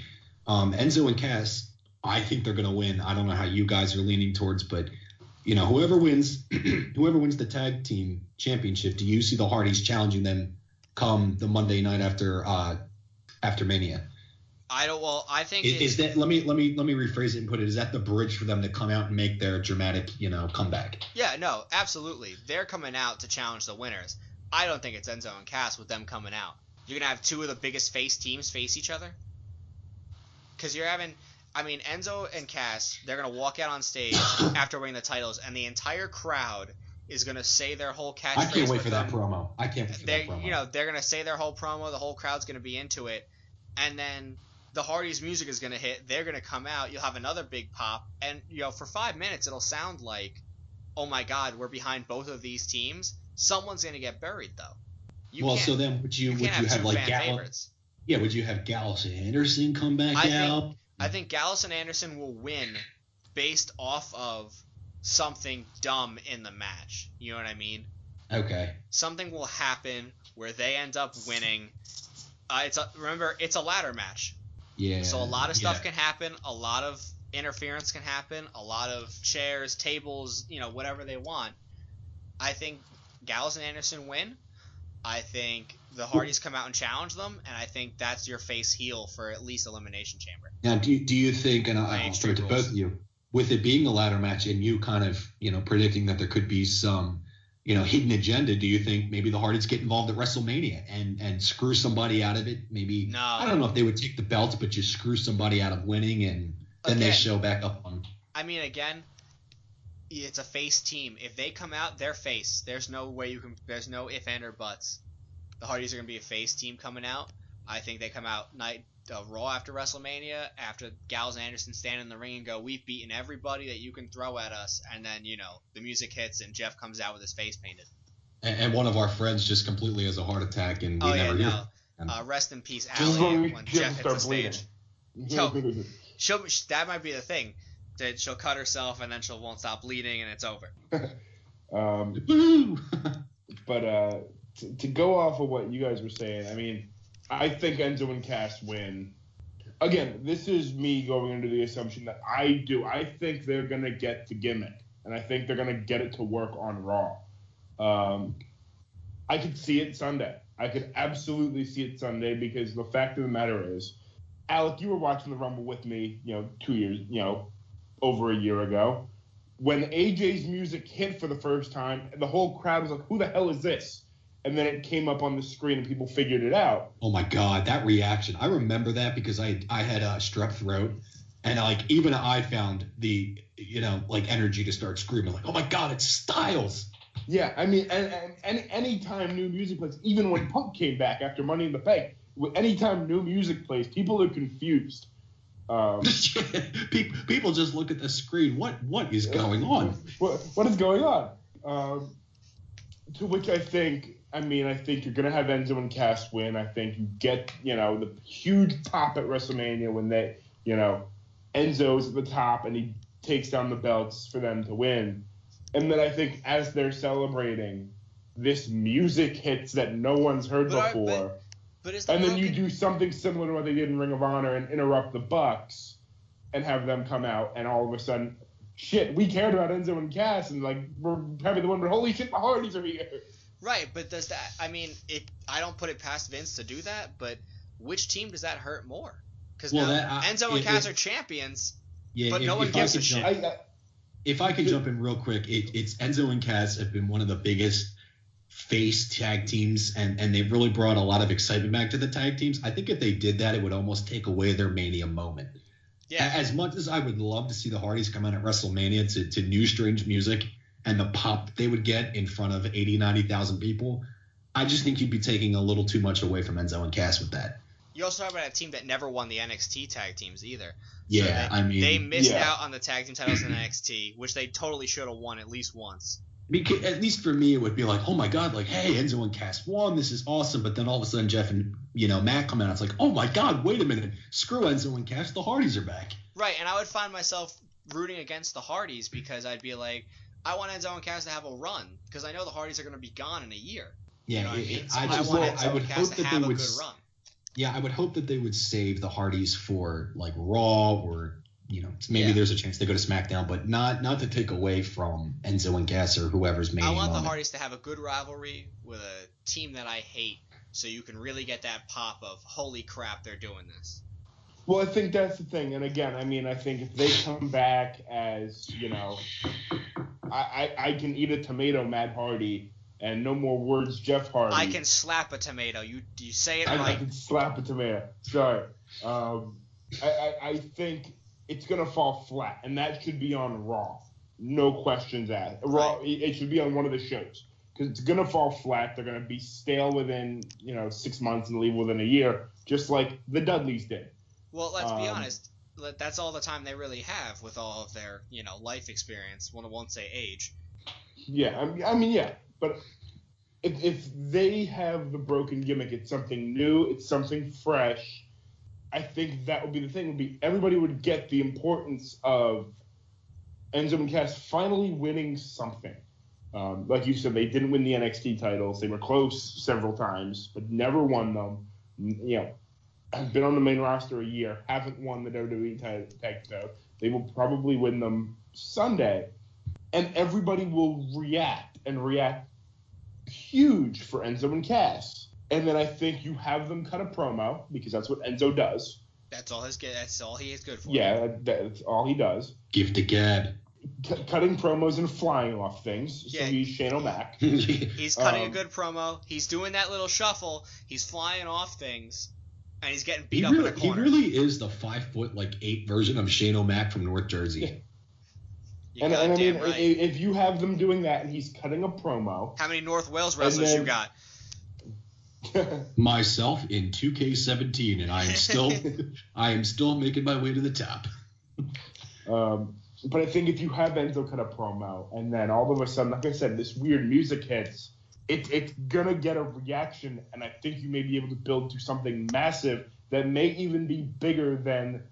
Enzo and Cass, I think they're going to win. I don't know how you guys are leaning towards, but whoever wins the tag team championship, do you see the Hardys challenging them come the Monday night after Mania? I think is that let me rephrase it and put it, is that the bridge for them to come out and make their dramatic comeback? Yeah, no, absolutely. They're coming out to challenge the winners. I don't think it's Enzo and Cass with them coming out. You're gonna have two of the biggest face teams face each other, because Enzo and Cass, they're going to walk out on stage after winning the titles, and the entire crowd is going to say their whole catchphrase. I can't wait for that promo. They're going to say their whole promo. The whole crowd's going to be into it. And then the Hardys' music is going to hit. They're going to come out. You'll have another big pop. And, for 5 minutes, it'll sound like, oh, my God, we're behind both of these teams. Someone's going to get buried, though. So then would you have like Gallus? Yeah, would you have Gallus and Anderson come back out? I think Gallus and Anderson will win based off of something dumb in the match. You know what I mean? Okay. Something will happen where they end up winning. Remember, it's a ladder match. Yeah. So a lot of stuff can happen. A lot of interference can happen. A lot of chairs, tables, whatever they want. I think Gallus and Anderson win. I think the Hardys come out and challenge them, and I think that's your face heel for at least Elimination Chamber. Now, do you think, and I'll throw it to both of you, with it being a ladder match and you kind of, predicting that there could be some, hidden agenda, do you think maybe the Hardys get involved at WrestleMania and screw somebody out of it? Maybe, no. I don't know if they would take the belts, but just screw somebody out of winning, and then they show back up on. I mean, again, it's a face team. If they come out, they're face. There's no way there's no if, and, or buts. The Hardys are going to be a face team coming out. I think they come out Raw after WrestleMania, after Gallows and Anderson stand in the ring and go, we've beaten everybody that you can throw at us. And then, the music hits and Jeff comes out with his face painted. And one of our friends just completely has a heart attack and we never hear. Rest in peace, Allie, when Jeff hits the stage. That might be the thing. That she'll cut herself and then she won't stop bleeding and it's over. But to go off of what you guys were saying, I mean, I think Enzo and Cass win. Again, this is me going into the assumption that I think they're going to get the gimmick, and I think they're going to get it to work on Raw. I could see it Sunday. I could absolutely see it Sunday because the fact of the matter is, Alec, you were watching the Rumble with me, 2 years, over a year ago. When AJ's music hit for the first time, the whole crowd was like, who the hell is this? And then it came up on the screen and people figured it out. Oh my God, that reaction. I remember that because I had strep throat, and even I found the energy to start screaming oh my God, it's Styles. Yeah, I mean, and any time new music plays, even when Punk came back after Money in the Bank, anytime new music plays, people are confused. People just look at the screen. What is going on? What is going on? To which I think you're going to have Enzo and Cass win. I think you get, the huge pop at WrestleMania when Enzo's at the top and he takes down the belts for them to win. And then I think as they're celebrating, this music hits that no one's heard before. And then you do something similar to what they did in Ring of Honor and interrupt the Bucks and have them come out, and all of a sudden, shit, we cared about Enzo and Cass, and we're having the one, but holy shit, the Hardys are here. Right, but does that? I mean, I don't put it past Vince to do that, but which team does that hurt more? Because Enzo and Cass are champions, but no one gives a shit. If I could jump in real quick, it's Enzo and Cass have been one of the biggest face tag teams, and they've really brought a lot of excitement back to the tag teams. I think if they did that, it would almost take away their Mania moment. Yeah. As much as I would love to see the Hardys come out at WrestleMania to new strange music and the pop they would get in front of 80, 90,000 people, I just think you'd be taking a little too much away from Enzo and Cass with that. You also talk about a team that never won the NXT tag teams either. Yeah, so they missed out on the tag team titles in NXT, which they totally should have won at least once. Because at least for me, it would be like, oh my God, hey, Enzo and Cass won. This is awesome. But then all of a sudden, Jeff and Matt come out. It's like, oh my God, wait a minute. Screw Enzo and Cass. The Hardys are back. Right, and I would find myself rooting against the Hardys because I'd be like, I want Enzo and Cass to have a run because I know the Hardys are going to be gone in a year. Yeah, you know what I mean? So I want Enzo and Cass to have a good run. Yeah, I would hope that they would save the Hardys for Raw or maybe there's a chance they go to SmackDown, but not to take away from Enzo and Cass or whoever's main. I want the Hardys to have a good rivalry with a team that I hate, so you can really get that pop of holy crap, they're doing this. Well, I think that's the thing, and again, I think if they come back as I can eat a tomato, Matt Hardy, and no more words, Jeff Hardy. I can slap a tomato. You say it right. I can slap a tomato. Sorry. I think it's going to fall flat, and that should be on Raw. No questions asked. Raw, it should be on one of the shows because it's going to fall flat. They're going to be stale within 6 months and leave within a year, just like the Dudleys did. Well, let's be honest. That's all the time they really have with all of their life experience. One won't say age. Yeah, yeah, but if they have the broken gimmick, it's something new, it's something fresh. I think that would be the thing. Would be everybody would get the importance of Enzo and Cass finally winning something. Like you said, they didn't win the NXT titles. They were close several times, but never won them. Have been on the main roster a year, haven't won the WWE tag title. They will probably win them Sunday, and everybody will react huge for Enzo and Cass. And then I think you have them cut a promo because that's what Enzo does. That's all he is good for. Yeah, that's all he does. Gift to gab. Cutting promos and flying off things. Yeah. So he's Shane O'Mac. He's cutting a good promo. He's doing that little shuffle. He's flying off things. And he's getting beat up in a corner. He really is the 5'8" version of Shane O'Mac from North Jersey. Yeah. And I mean, right. If you have them doing that and he's cutting a promo. How many North Wales wrestlers you got? Myself in 2K17, and I am still making my way to the top. But I think if you have Enzo cut a promo, and then all of a sudden, like I said, this weird music hits, it's gonna get a reaction, and I think you may be able to build to something massive that may even be bigger than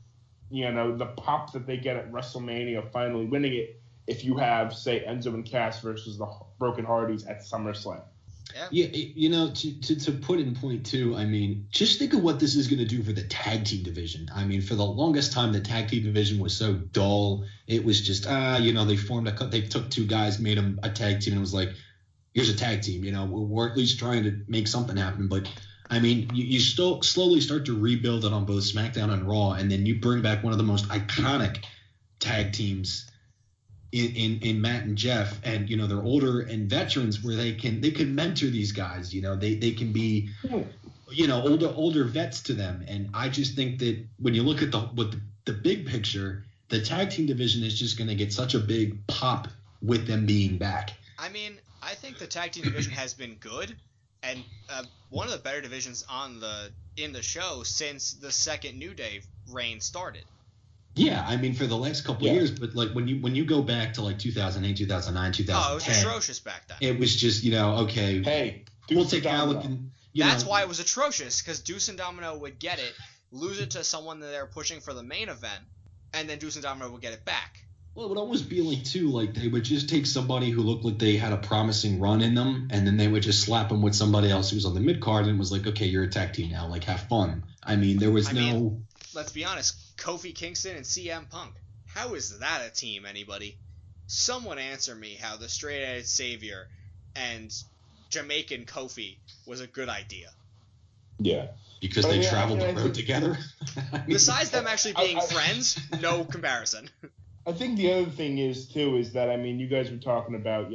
the pop that they get at WrestleMania finally winning it. If you have, say, Enzo and Cass versus the Broken Hardys at SummerSlam. Yeah, to put in point too, I mean, just think of what this is going to do for the tag team division. I mean, for the longest time, the tag team division was so dull. It was just, they took two guys, made them a tag team, and it was like, here's a tag team. We're at least trying to make something happen. But I mean, you still slowly start to rebuild it on both SmackDown and Raw, and then you bring back one of the most iconic tag teams in Matt and Jeff, and they're older and veterans where they can mentor these guys. They can be older vets to them, and I just think that when you look at the big picture, the tag team division is just going to get such a big pop with them being back. I mean, I think the tag team division has been good and one of the better divisions in the show since the second New Day reign started. Yeah, I mean for the last couple of years, but like when you go back to like 2008, 2009, 2010, Oh, it was atrocious back then. It was just okay. Hey, we'll take Alec and that's why it was atrocious, because Deuce and Domino would get it, lose it to someone that they're pushing for the main event, and then Deuce and Domino would get it back. Well, it would almost be like too, like they would just take somebody who looked like they had a promising run in them, and then they would just slap them with somebody else who was on the mid card, and it was like, okay, you're a tag team now, like have fun. I mean, there was let's be honest, Kofi Kingston and CM Punk. How is that a team, anybody? Someone answer me how the Straight-Edge Savior and Jamaican Kofi was a good idea. Yeah. Because they traveled the road together? Besides them actually being friends, no comparison. I think the other thing is that, I mean, you guys were talking about,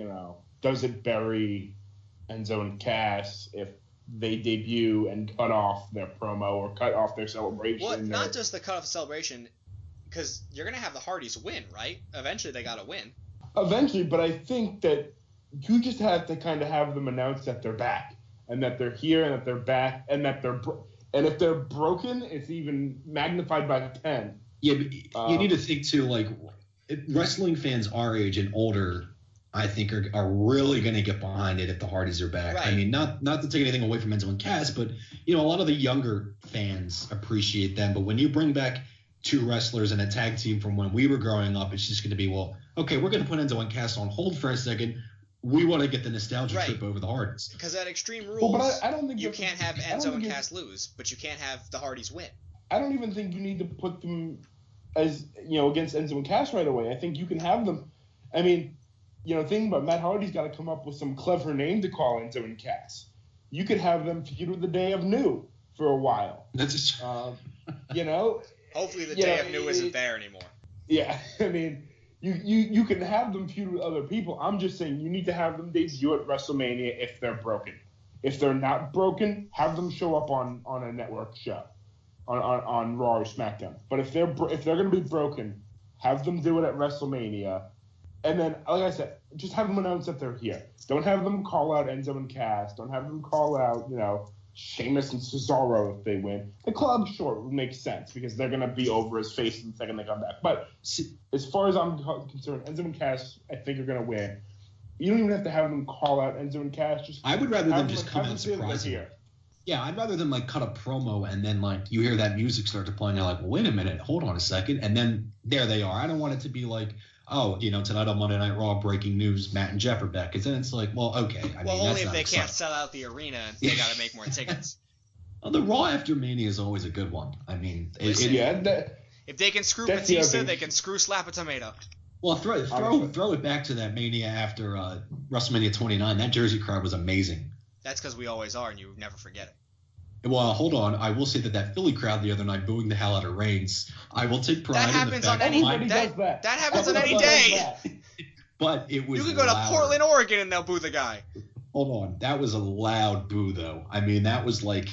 does it bury Enzo and Cass if they debut and cut off their promo or cut off their celebration? Well, not just the cut off celebration, because you're going to have the Hardys win, right? Eventually they got to win. Eventually, but I think that you just have to kind of have them announce that they're back and that they're here and that they're back and that and if they're broken, it's even magnified by 10. Yeah, but you need to think too, like wrestling fans our age and older, I think are really going to get behind it if the Hardys are back. Right. I mean, not to take anything away from Enzo and Cass, but a lot of the younger fans appreciate them. But when you bring back two wrestlers and a tag team from when we were growing up, it's just going to be, well, okay, we're going to put Enzo and Cass on hold for a second. We want to get the nostalgia trip over the Hardys. Because at Extreme Rules, but I don't think you can't have Enzo and Cass lose, but you can't have the Hardys win. I don't even think you need to put them as, against Enzo and Cass right away. I think you can have them. I mean, thinking about Matt Hardy's got to come up with some clever name to call Enzo and Cass. You could have them feud with the Day of New for a while. That's just, Hopefully the Day of New isn't there anymore. Yeah, I mean, you can have them feud with other people. I'm just saying you need to have them debut at WrestleMania if they're broken. If they're not broken, have them show up on a network show, on Raw or SmackDown. But if they're going to be broken, have them do it at WrestleMania. And then, like I said, just have them announce that they're here. Don't have them call out Enzo and Cass. Don't have them call out, Sheamus and Cesaro if they win. The club, sure, makes sense because they're going to be over as faces the second they come back. But as far as I'm concerned, Enzo and Cass, I think, are going to win. You don't even have to have them call out Enzo and Cass. I would rather them just come out and surprise you. Yeah, I'd rather them cut a promo and then you hear that music start to play and you're like, well, wait a minute, hold on a second, and then there they are. I don't want it to be like, oh, tonight on Monday Night Raw, breaking news, Matt and Jeff are back. Because then it's like, well, okay. I mean, only if they can't sell out the arena and they got to make more tickets. Well, the Raw after Mania is always a good one. I mean, if they can screw Batista, they can screw Slap a Tomato. Well, throw it back to that Mania after WrestleMania 29. That Jersey crowd was amazing. That's because we always are, and you never forget it. Well, hold on. I will say that Philly crowd the other night booing the hell out of Reigns. I will take pride in the fact that happens on any day. But it was. You can go to Portland, Oregon, and they'll boo the guy. Hold on. That was a loud boo, though. I mean, that was like.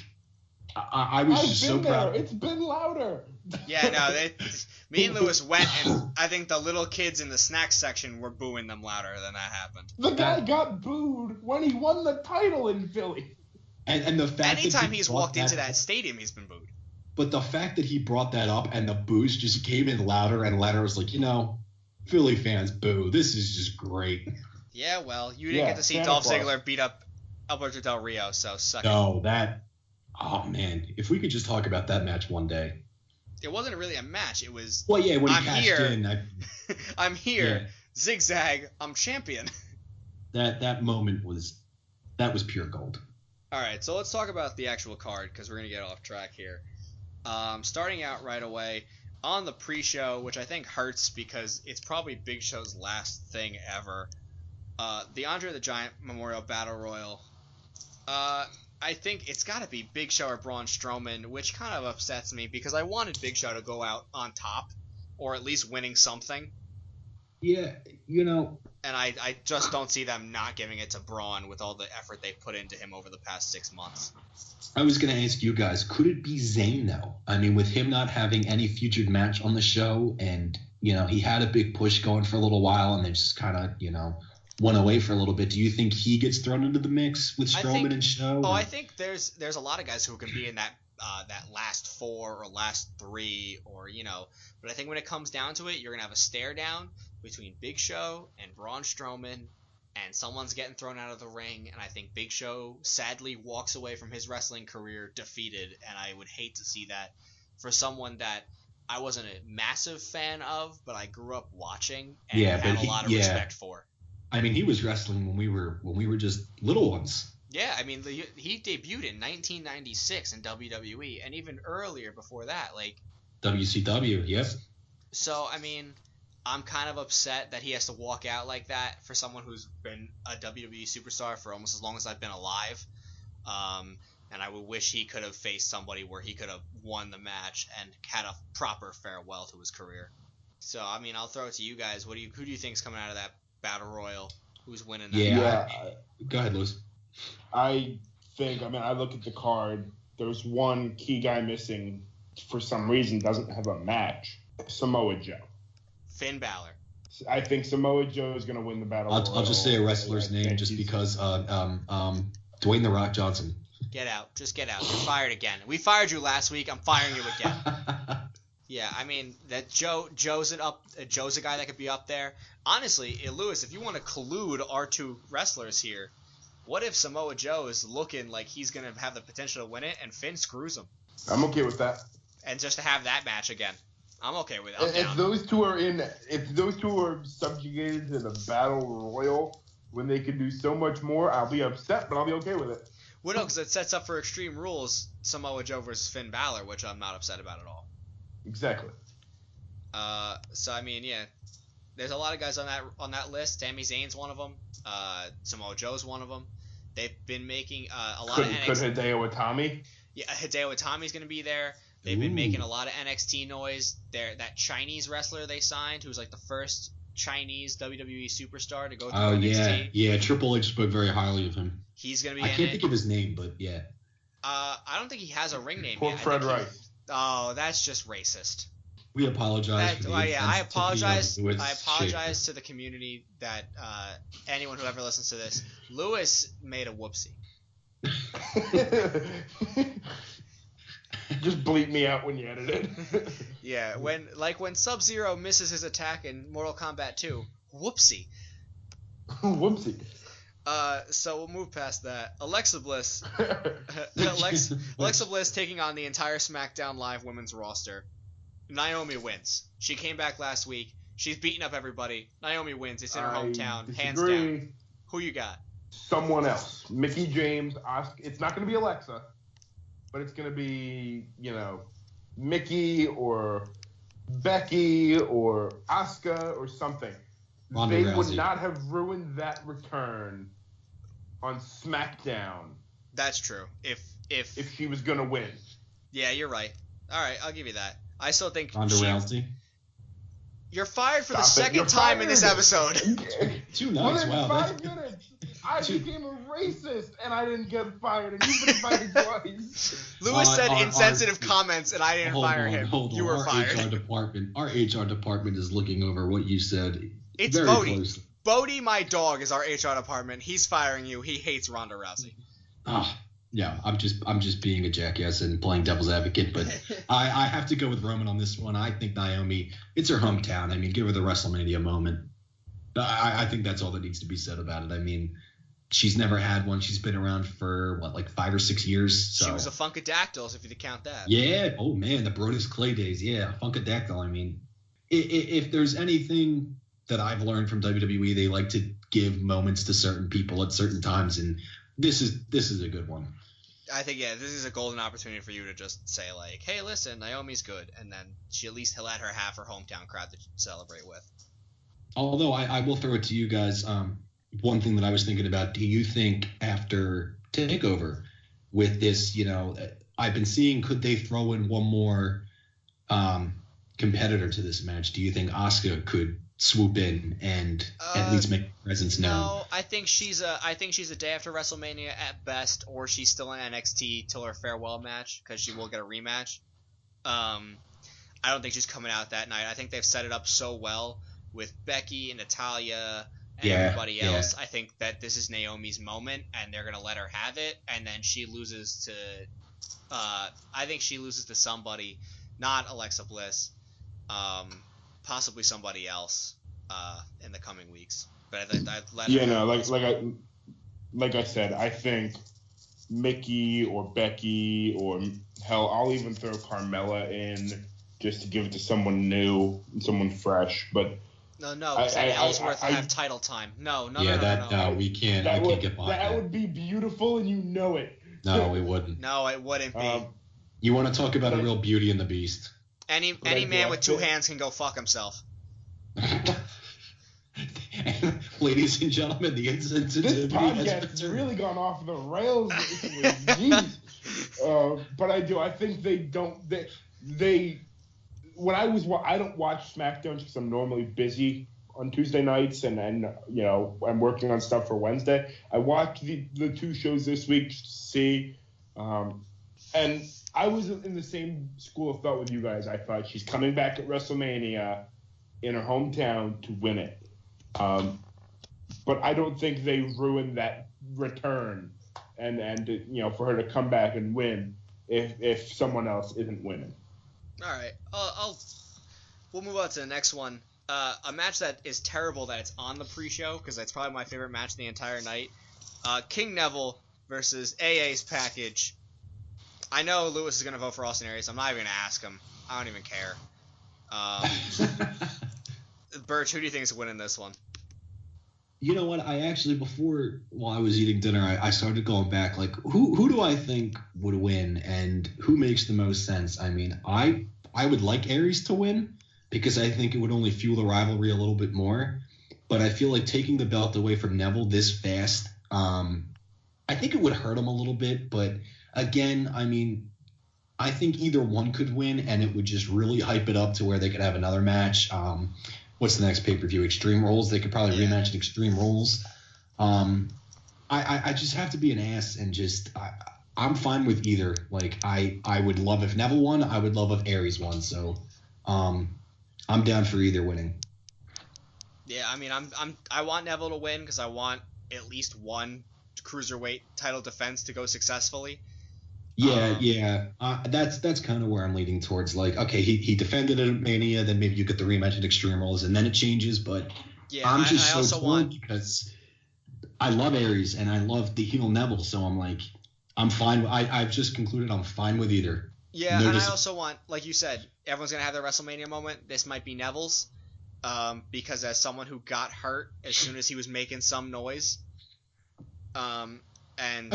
I was just so proud. It's been louder. Yeah, no. Me and Lewis went, and I think the little kids in the snacks section were booing them louder than that happened. The guy got booed when he won the title in Philly. And the fact anytime he's walked into that stadium, he's been booed. But the fact that he brought that up and the boos just came in louder and louder was like, Philly fans boo. This is just great. Yeah, well, you didn't get to see Dolph Ziggler beat up Alberto Del Rio, so suck it. No, oh man, if we could just talk about that match one day. It wasn't really a match. It was. Well, yeah, when he cashed in. I'm here. Yeah. Zigzag. I'm champion. That moment was pure gold. All right, so let's talk about the actual card because we're going to get off track here. Starting out right away on the pre-show, which I think hurts because it's probably Big Show's last thing ever. The Andre the Giant Memorial Battle Royal. I think it's got to be Big Show or Braun Strowman, which kind of upsets me because I wanted Big Show to go out on top or at least winning something. Yeah, And I just don't see them not giving it to Braun with all the effort they've put into him over the past 6 months. I was going to ask you guys, could it be Zayn, though? I mean, with him not having any featured match on the show and, he had a big push going for a little while and then just kind of, went away for a little bit. Do you think he gets thrown into the mix with Strowman and Show? Oh, I think there's a lot of guys who can be in that that last 4 or last 3 or But I think when it comes down to it, you're gonna have a stare down between Big Show and Braun Strowman, and someone's getting thrown out of the ring. And I think Big Show sadly walks away from his wrestling career defeated, and I would hate to see that for someone that I wasn't a massive fan of, but I grew up watching and had a lot of respect for. I mean, he was wrestling when we were just little ones. Yeah, I mean, he debuted in 1996 in WWE, and even earlier before that, like WCW. Yep. So, I mean, I'm kind of upset that he has to walk out like that for someone who's been a WWE superstar for almost as long as I've been alive. And I would wish he could have faced somebody where he could have won the match and had a proper farewell to his career. So, I mean, I'll throw it to you guys. Who do you think is coming out of that Battle Royal? Who's winning that? Yeah. Go ahead, Lewis. I look at the card. There's one key guy missing for some reason, doesn't have a match. Samoa Joe. Finn Balor. I think Samoa Joe is going to win the Battle Royal. I'll just say a wrestler's name just because Dwayne "The Rock" Johnson. Get out. Just get out. You're fired again. We fired you last week. I'm firing you again. Yeah, I mean, that Joe's a guy that could be up there. Honestly, Lewis, if you want to collude our two wrestlers here, what if Samoa Joe is looking like he's going to have the potential to win it and Finn screws him? I'm okay with that. And just to have that match again. I'm okay with it. If those two are subjugated to the Battle Royal when they can do so much more, I'll be upset, but I'll be okay with it. Well, no, because it sets up for Extreme Rules, Samoa Joe versus Finn Balor, which I'm not upset about at all. Exactly. So I mean, yeah, there's a lot of guys on that list. Sami Zayn's one of them. Samoa Joe's one of them. They've been making a lot of NXT. Could Hideo Itami? Yeah, Hideo Itami's going to be there. They've been making a lot of NXT noise. That Chinese wrestler they signed, who's like the first Chinese WWE superstar to go through NXT. Yeah. Triple H spoke very highly of him. He's going to be. I can't think of his name, but yeah. I don't think he has a ring name Poor yet. Fred Rice. Oh, that's just racist. We apologize. I apologize. I apologize to the community that anyone who ever listens to this. Lewis made a whoopsie. Just bleep me out when you edit it. Yeah, when Sub-Zero misses his attack in Mortal Kombat 2, whoopsie. Whoopsie. So we'll move past that. Alexa Bliss taking on the entire SmackDown Live women's roster. Naomi wins. She came back last week. She's beating up everybody. Naomi wins. It's in her hometown. Hands down. Who you got? Someone else. Mickie James. It's not going to be Alexa, but it's going to be, Mickie or Becky or Asuka or something. They would not have ruined that return on SmackDown. That's true. If she was going to win. Yeah, you're right. All right, I'll give you that. I still think Ronda Rousey. You're fired for the second time in this episode. 2 nights, wow. 5 minutes. I became a racist, and I didn't get fired, and you've been fired twice. Lewis said insensitive comments, and I didn't fire him. You were fired. Our HR department is looking over what you said. It's very Bodie. Closely. Bodie, my dog, is our HR department. He's firing you. He hates Ronda Rousey. Yeah, I'm just being a jackass and playing devil's advocate, but I have to go with Roman on this one. I think Naomi, it's her hometown. I mean, give her the WrestleMania moment. I think that's all that needs to be said about it. I mean, she's never had one. She's been around for, 5 or 6 years. So. She was a Funkadactyls, if you count that. Yeah. Oh, man, the Brodus Clay days. Yeah, Funkadactyl. I mean, if there's anything that I've learned from WWE, they like to give moments to certain people at certain times, and this is a good one. I think, this is a golden opportunity for you to just say, hey, listen, Naomi's good, and then she at least let her have her hometown crowd to celebrate with. Although I will throw it to you guys, one thing that I was thinking about, do you think after TakeOver with this, I've been seeing, could they throw in one more competitor to this match? Do you think Asuka could swoop in and at least make her presence known? No, I think she's a day after WrestleMania at best, or she's still in NXT till her farewell match because she will get a rematch. I don't think she's coming out that night. I think they've set it up so well with Becky and Natalya and everybody else. I think that this is Naomi's moment, and they're gonna let her have it, and then she loses to I think she loses to somebody, not Alexa Bliss, possibly somebody else in the coming weeks. But I'd let her. Yeah, no, like I said, I think Mickey or Becky or hell, I'll even throw Carmella in just to give it to someone new, someone fresh. But No, because Ellsworth will have title time. No. We can't. Can't get behind that. That would be beautiful, and you know it. No, it wouldn't. No, it wouldn't be. You want to talk about a real Beauty and the Beast? Any man with 2 hands can go fuck himself. Ladies and gentlemen, the insensitivity this podcast has really gone off the rails. Jeez. But I think they don't. They when I don't watch SmackDown because I'm normally busy on Tuesday nights and I'm working on stuff for Wednesday. I watched the 2 shows this week to see, and I was in the same school of thought with you guys. I thought she's coming back at WrestleMania in her hometown to win it. But I don't think they ruined that return and for her to come back and win if someone else isn't winning. All right, we'll move on to the next one. A match that is terrible that it's on the pre-show because that's probably my favorite match the entire night. King Neville versus AA's package. I know Lewis is gonna vote for Austin Aries. I'm not even gonna ask him. I don't even care. Birch, who do you think is winning this one? You know what? I actually, while I was eating dinner, I started going back, like, who do I think would win and who makes the most sense? I mean, I would like Aries to win because I think it would only fuel the rivalry a little bit more. But I feel like taking the belt away from Neville this fast, I think it would hurt him a little bit. But again, I mean, I think either one could win and it would just really hype it up to where they could have another match. What's the next pay-per-view? Extreme Rules. They could probably rematch at Extreme Rules. I just have to be an ass and just I'm fine with either. Like I would love if Neville won. I would love if Aries won. So I'm down for either winning. Yeah, I mean I want Neville to win because I want at least one cruiserweight title defense to go successfully. Yeah. That's kind of where I'm leaning towards. Like, okay, he defended it at Mania, then maybe you get the rematch at Extreme Rules, and then it changes. But yeah, I'm just I so torn because I love Aries and I love the heel Neville, so I'm like, I'm fine. I've just concluded I'm fine with either. Yeah, and I also want, like you said, everyone's gonna have their WrestleMania moment. This might be Neville's, because as someone who got hurt as soon as he was making some noise, and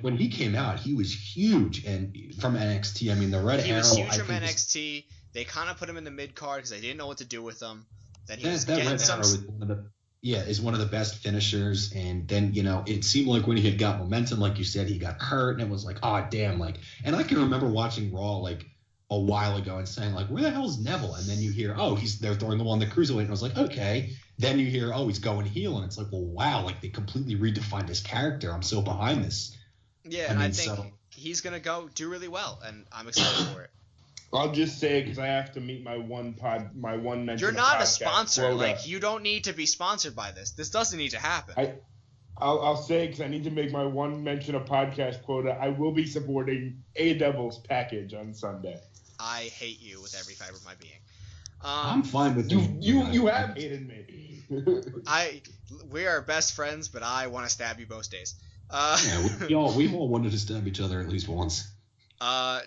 when he came out, he was huge, and from NXT, I mean the Red Arrow. He was huge from NXT. They kind of put him in the mid card because they didn't know what to do with him. Then he was getting some. Is one of the best finishers, and then it seemed like when he had got momentum, like you said, he got hurt, and it was like, oh damn, like. And I can remember watching Raw like a while ago and saying like, where the hell is Neville? And then you hear, oh, they're throwing him on the cruiserweight, and I was like, okay. Then you hear, oh, he's going heel, and it's like, well, wow, like they completely redefined his character. I'm so behind this. Yeah, I think he's gonna go do really well, and I'm excited for it. I'll just say it because I have to meet my one mention. You're not a sponsor. Quota. Like you don't need to be sponsored by this. This doesn't need to happen. I'll say because I need to make my one mention of podcast quota. I will be supporting A Devil's package on Sunday. I hate you with every fiber of my being. I'm fine with you. You have hated me. We are best friends, but I want to stab you most days. We all wanted to stab each other at least once.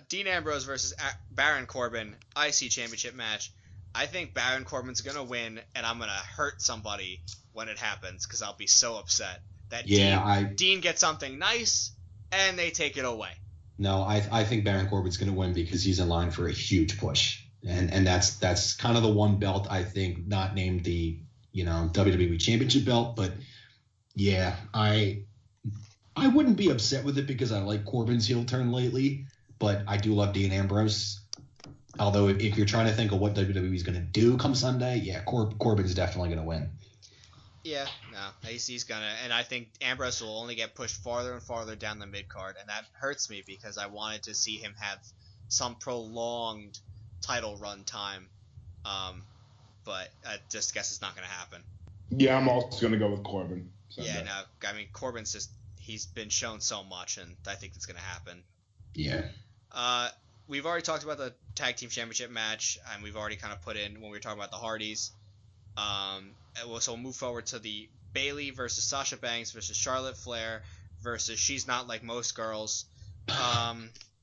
Dean Ambrose versus Baron Corbin, IC Championship match. I think Baron Corbin's gonna win, and I'm gonna hurt somebody when it happens because I'll be so upset that Dean gets something nice and they take it away. No, I think Baron Corbin's gonna win because he's in line for a huge push. And that's kind of the one belt I think not named the WWE Championship belt, but yeah, I wouldn't be upset with it because I like Corbin's heel turn lately, but I do love Dean Ambrose. Although if you're trying to think of what WWE's going to do come Sunday, yeah, Corbin's definitely going to win. Yeah, no, he's gonna, and I think Ambrose will only get pushed farther and farther down the mid card, and that hurts me because I wanted to see him have some prolonged title run time, but I just guess it's not going to happen. Yeah, I'm also going to go with Corbin. Yeah, no, I mean Corbin's he's been shown so much, and I think it's going to happen. Yeah. We've already talked about the tag team championship match, and we've already kind of put in when we were talking about the Hardys. So we'll move forward to the Bayley versus Sasha Banks versus Charlotte Flair versus She's Not Like Most Girls.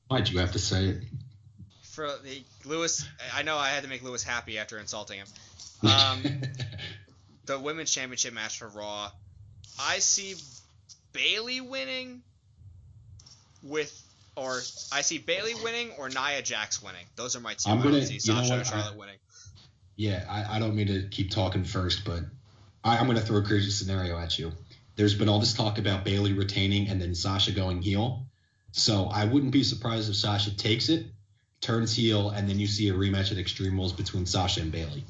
Why'd you have to say it? For the Lewis, I know I had to make Lewis happy after insulting him. The women's championship match for Raw. I see Bayley winning I see Bayley winning or Nia Jax winning. Those are my two. I don't see Sasha or Charlotte winning. Yeah, I don't mean to keep talking first, but I'm going to throw a crazy scenario at you. There's been all this talk about Bayley retaining and then Sasha going heel. So I wouldn't be surprised if Sasha takes it, turns heel, and then you see a rematch at Extreme Rules between Sasha and Bayley.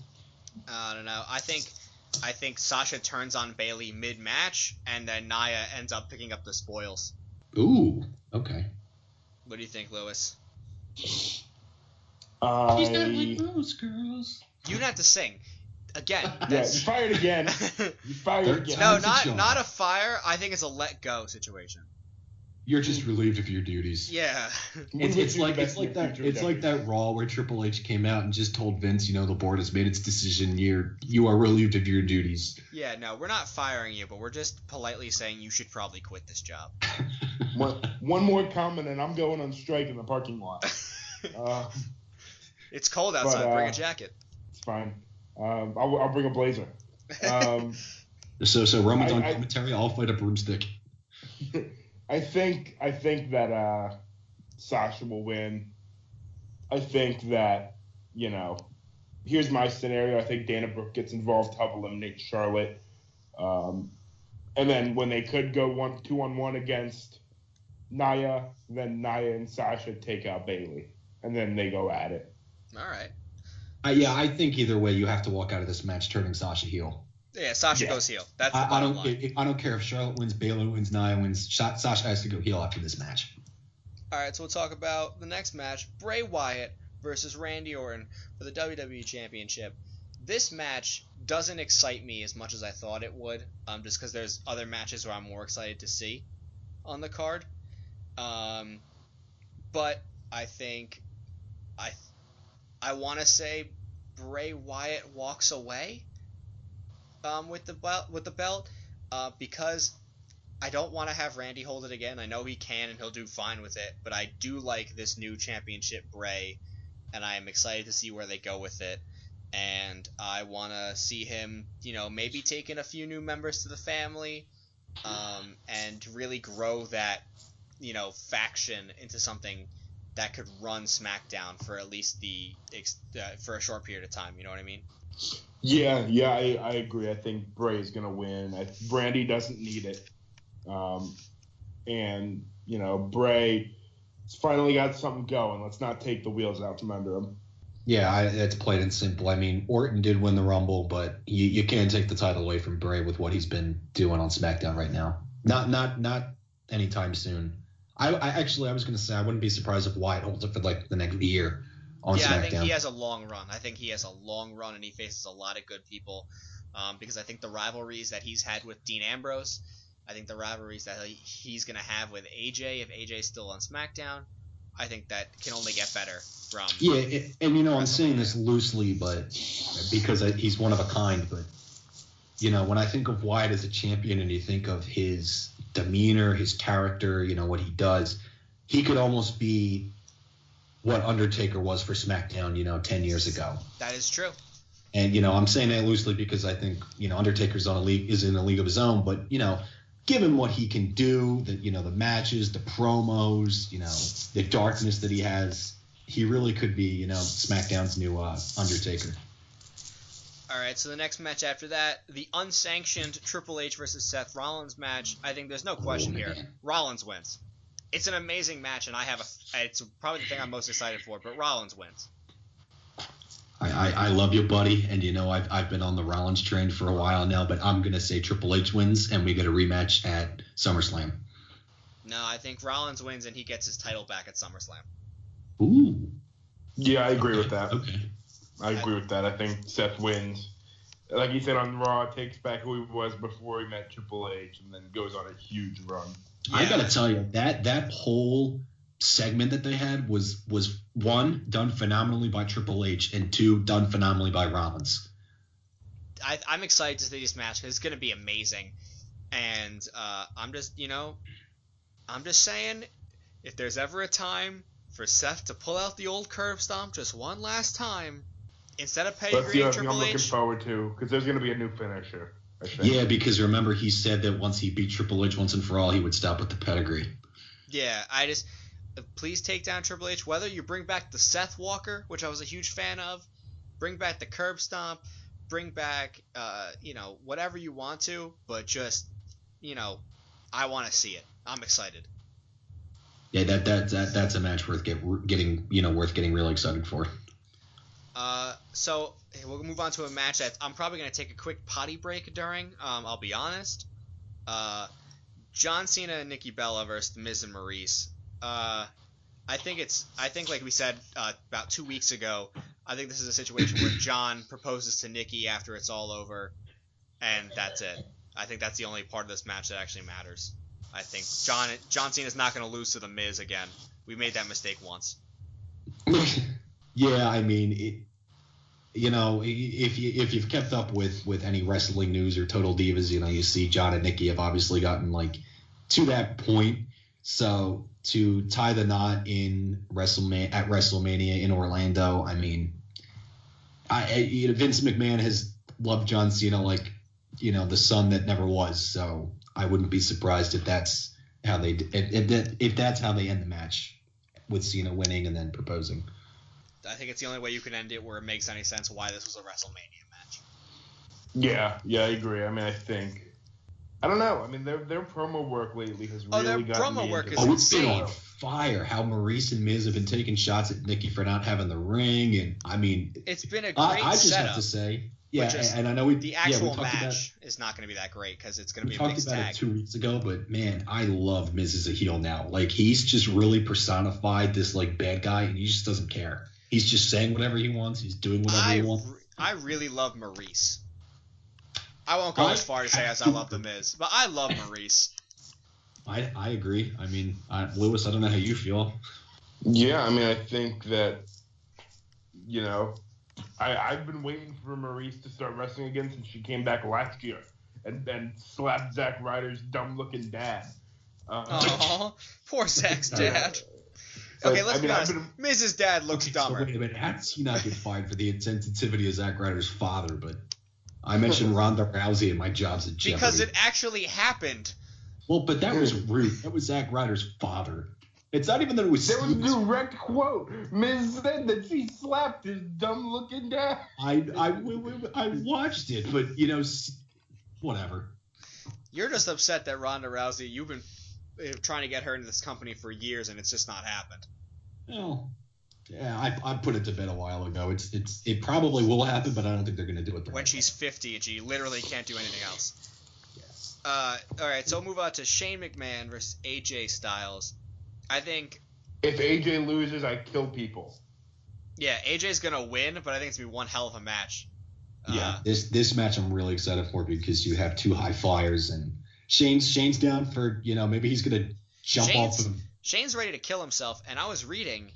I don't know. I think Sasha turns on Bayley mid-match, and then Nia ends up picking up the spoils. Ooh, okay. What do you think, Lewis? She's not like most girls. You don't have to sing. Again. Yeah, you fired again. You fired again. No, not a fire. I think it's a let go situation. You're just relieved of your duties. Yeah. It's like that Raw where Triple H came out and just told Vince, the board has made its decision. You are relieved of your duties. Yeah, no, we're not firing you, but we're just politely saying you should probably quit this job. One more comment, and I'm going on strike in the parking lot. It's cold outside. Bring a jacket. It's fine. I'll bring a blazer. So Roman's on commentary. I'll fight a broomstick. I think that Sasha will win. I think that, here's my scenario. I think Dana Brooke gets involved to help eliminate Charlotte. And then when they could go 2-on-1 against Nia, then Nia and Sasha take out Bayley. And then they go at it. All right. I think either way you have to walk out of this match turning Sasha heel. Yeah, Sasha goes heel. That's the I bottom line. don't care if Charlotte wins, Bayley wins, Nia wins. Sasha has to go heel after this match. All right, so we'll talk about the next match: Bray Wyatt versus Randy Orton for the WWE Championship. This match doesn't excite me as much as I thought it would, just because there's other matches where I'm more excited to see on the card. But I think I want to say Bray Wyatt walks away. With the belt, because I don't want to have Randy hold it again. I know he can and he'll do fine with it, but I do like this new championship Bray, and I am excited to see where they go with it. And I want to see him, maybe taking a few new members to the family, and really grow that, faction into something that could run SmackDown for at least for a short period of time. You know what I mean? Yeah, I agree. I think Bray is going to win. Randy doesn't need it. And, Bray finally got something going. Let's not take the wheels out from under him. Yeah, it's plain and simple. I mean, Orton did win the Rumble, but you can't take the title away from Bray with what he's been doing on SmackDown right now. Not anytime soon. I was going to say I wouldn't be surprised if Wyatt holds it for like the next year. SmackDown. I think he has a long run. And he faces a lot of good people, because I think the rivalries that he's had with Dean Ambrose, I think the rivalries that he's going to have with AJ, if AJ's still on SmackDown, I think that can only get better from... Yeah, and I'm saying this loosely, but because he's one of a kind, but, when I think of Wyatt as a champion and you think of his demeanor, his character, what he does, he could almost be what Undertaker was for SmackDown, 10 years ago. That is true. And, I'm saying that loosely because I think, Undertaker's is in a league of his own, but, given what he can do, the matches, the promos, the darkness that he has, he really could be, SmackDown's new Undertaker. All right, so the next match after that, the unsanctioned Triple H versus Seth Rollins match. I think there's no question here. Rollins wins. It's an amazing match, and it's probably the thing I'm most excited for, but Rollins wins. I love you, buddy, and I've been on the Rollins train for a while now, but I'm going to say Triple H wins, and we get a rematch at SummerSlam. No, I think Rollins wins, and he gets his title back at SummerSlam. Ooh. Yeah, I agree with that. Okay. I agree with that. I think Seth wins. Like you said on Raw, takes back who he was before he met Triple H, and then goes on a huge run. Yeah. I got to tell you, that whole segment that they had was one, done phenomenally by Triple H, and two, done phenomenally by Rollins. I'm excited to see this match because it's going to be amazing. And I'm just saying, if there's ever a time for Seth to pull out the old curb stomp just one last time, instead of pedigree That's the Triple I'm looking H. forward to, because there's going to be a new finisher. I think. Yeah, because remember he said that once he beat Triple H once and for all, he would stop with the pedigree. Yeah, please take down Triple H. Whether you bring back the Seth Walker, which I was a huge fan of, bring back the curb stomp, bring back, whatever you want to, but just, I want to see it. I'm excited. Yeah, that's a match worth getting really excited for. So we'll move on to a match that I'm probably going to take a quick potty break during. I'll be honest. John Cena and Nikki Bella versus The Miz and Maurice. I think like we said about 2 weeks ago, I think this is a situation where John proposes to Nikki after it's all over, and that's it. I think that's the only part of this match that actually matters. I think John Cena's not going to lose to The Miz again. We made that mistake once. Yeah, I mean, if you've kept up with any wrestling news or Total Divas, you see John and Nikki have obviously gotten like to that point. So to tie the knot at WrestleMania in Orlando, I mean, Vince McMahon has loved John Cena like the son that never was. So I wouldn't be surprised if that's how they end the match, with Cena winning and then proposing. I think it's the only way you can end it where it makes any sense why this was a WrestleMania match. Yeah, I agree. I mean, I don't know. I mean, their promo work lately has really gotten me into is it's been on fire. How Maurice and Miz have been taking shots at Nikki for not having the ring, and I mean, it's been a great I just setup. Have to say, yeah, and I know the actual match is not going to be that great because it's going to be a mixed tag. We talked about it 2 weeks ago, but man, I love Miz as a heel now. Like, he's just really personified this like bad guy, and he just doesn't care. He's just saying whatever he wants. He's doing whatever he wants. I really love Maurice. I won't go as far to say as I love The Miz, but I love Maurice. I agree. I mean, Lewis, I don't know how you feel. Yeah, I mean, I think that, I've been waiting for Maurice to start wrestling again since she came back last year and slapped Zack Ryder's dumb-looking dad. Oh, poor Zack's dad. Okay, let's be honest. Miz's dad looks dumber. So wait a minute. How does he not get fired for the insensitivity of Zack Ryder's father? But I mentioned Ronda Rousey and my job's at Jeopardy. Because it actually happened. Well, but that was rude. That was Zack Ryder's father. It's not even that it was. That was a direct quote. Miz said that she slapped his dumb-looking dad. I watched it, but whatever. You're just upset that Ronda Rousey. You've been trying to get her into this company for years, and it's just not happened. Well, yeah, I put it to bed a while ago. It probably will happen, but I don't think they're going to do it. When she's 50 and she literally can't do anything else. Yes. All right, so we'll move on to Shane McMahon versus AJ Styles. I think if AJ loses, I kill people. Yeah, AJ's going to win, but I think it's going to be one hell of a match. Yeah, this match I'm really excited for because you have two high flyers, and Shane's down for, maybe he's going to jump off of him. Shane's ready to kill himself, and I was reading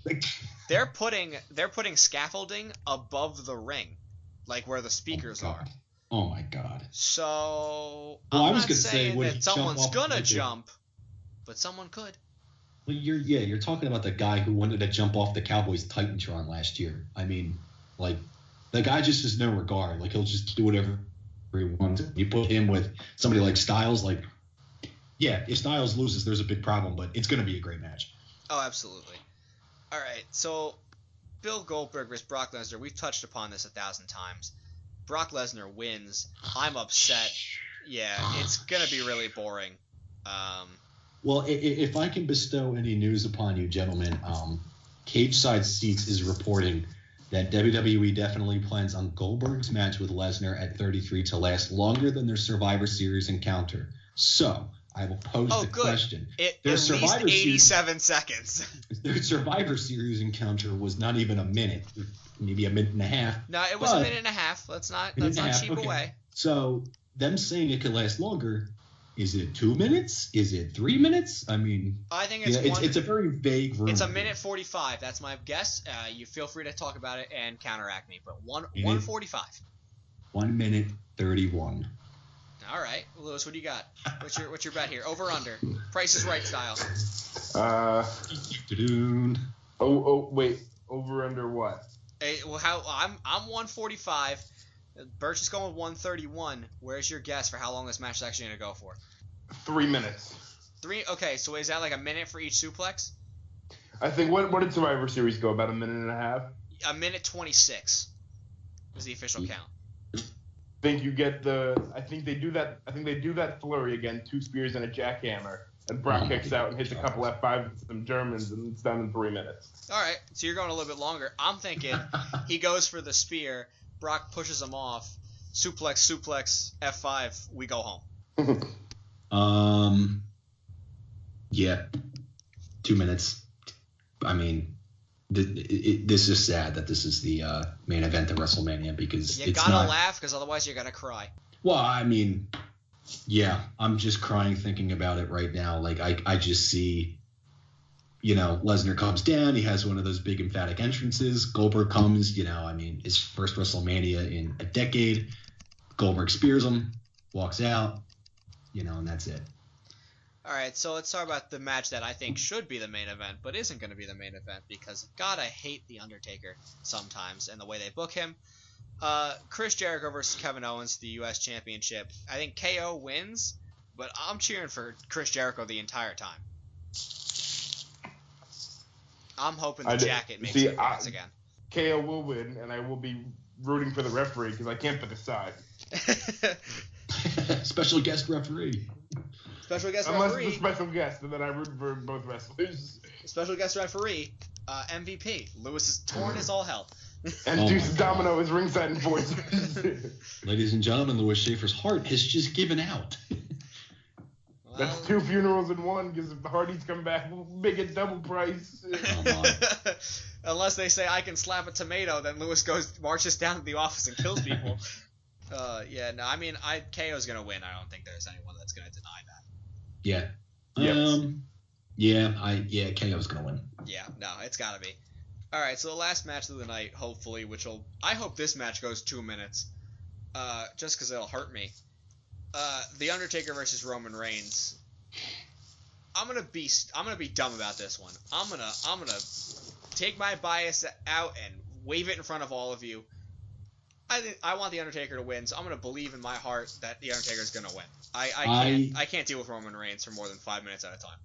they're putting scaffolding above the ring, like where the speakers are. Oh my god. So well, I'm not saying that someone's gonna jump, but someone could. Well, you're talking about the guy who wanted to jump off the Cowboys Titantron last year. I mean, like, the guy just has no regard. Like, he'll just do whatever he wants. You put him with somebody like Styles, like, yeah, if Styles loses, there's a big problem, but it's going to be a great match. Oh, absolutely. All right, so Bill Goldberg versus Brock Lesnar. We've touched upon this 1,000 times. Brock Lesnar wins. I'm upset. Yeah, it's going to be really boring. Well, if I can bestow any news upon you, gentlemen, Cage Side Seats is reporting that WWE definitely plans on Goldberg's match with Lesnar at 33 to last longer than their Survivor Series encounter. So I will pose the question. At least 87 seconds. Their Survivor Series encounter was not even a minute, maybe a minute and a half. No, it was a minute and a half. Let's not cheap away. So them saying it could last longer, Is it 2 minutes? Is it 3 minutes? I mean, I think it's it's a very vague rumor. It's a minute 45. That's my guess. You feel free to talk about it and counteract me, but 1:45. 1 minute 31. All right, Lewis, what do you got? What's your bet here? Over under. Price is Right style. Wait. Over under what? I'm 145. Birch is going with 131. Where's your guess for how long this match is actually going to go for? 3 minutes. Okay, so is that like a minute for each suplex? I think what did Survivor Series go? About a minute and a half? A minute 26 was the official count. I think they do that flurry again, 2 spears and a jackhammer, and Brock kicks out and hits a couple F5s with some Germans, and it's done in 3 minutes. All right, so you're going a little bit longer. I'm thinking he goes for the spear, Brock pushes him off, suplex, F5, we go home. Yeah, 2 minutes. I mean, this is sad that this is the main event of WrestleMania because you gotta laugh because otherwise you're gonna cry. Well, I mean, yeah, I'm just crying thinking about it right now. Like I just see, Lesnar comes down. He has one of those big emphatic entrances. Goldberg comes. I mean, his first WrestleMania in a decade. Goldberg spears him, walks out, and that's it. All right, so let's talk about the match that I think should be the main event, but isn't going to be the main event because, God, I hate The Undertaker sometimes and the way they book him. Chris Jericho versus Kevin Owens, the U.S. Championship. I think KO wins, but I'm cheering for Chris Jericho the entire time. I'm hoping the jacket makes an appearance again. KO will win, and I will be rooting for the referee because I can't pick a side. Special guest referee. Special guest Unless referee. it's a special guest, and then I root for both wrestlers. Special guest referee, MVP. Lewis is torn as all hell. And Deuce Domino is ringside enforcer. Ladies and gentlemen, Lewis Schaefer's heart has just given out. Well, that's 2 funerals in one, because if the Hardys come back, we'll make it double price. Unless they say I can slap a tomato, then Lewis marches down to the office and kills people. KO's going to win. I don't think there's anyone that's going to deny that. Yeah. Yes. KO's gonna win. Yeah, no, it's gotta be. All right, so the last match of the night, hopefully, I hope this match goes 2 minutes, just because it'll hurt me. The Undertaker versus Roman Reigns. I'm gonna be dumb about this one. I'm gonna take my bias out and wave it in front of all of you. I want the Undertaker to win, so I'm gonna believe in my heart that the Undertaker's gonna win. I can't deal with Roman Reigns for more than 5 minutes at a time.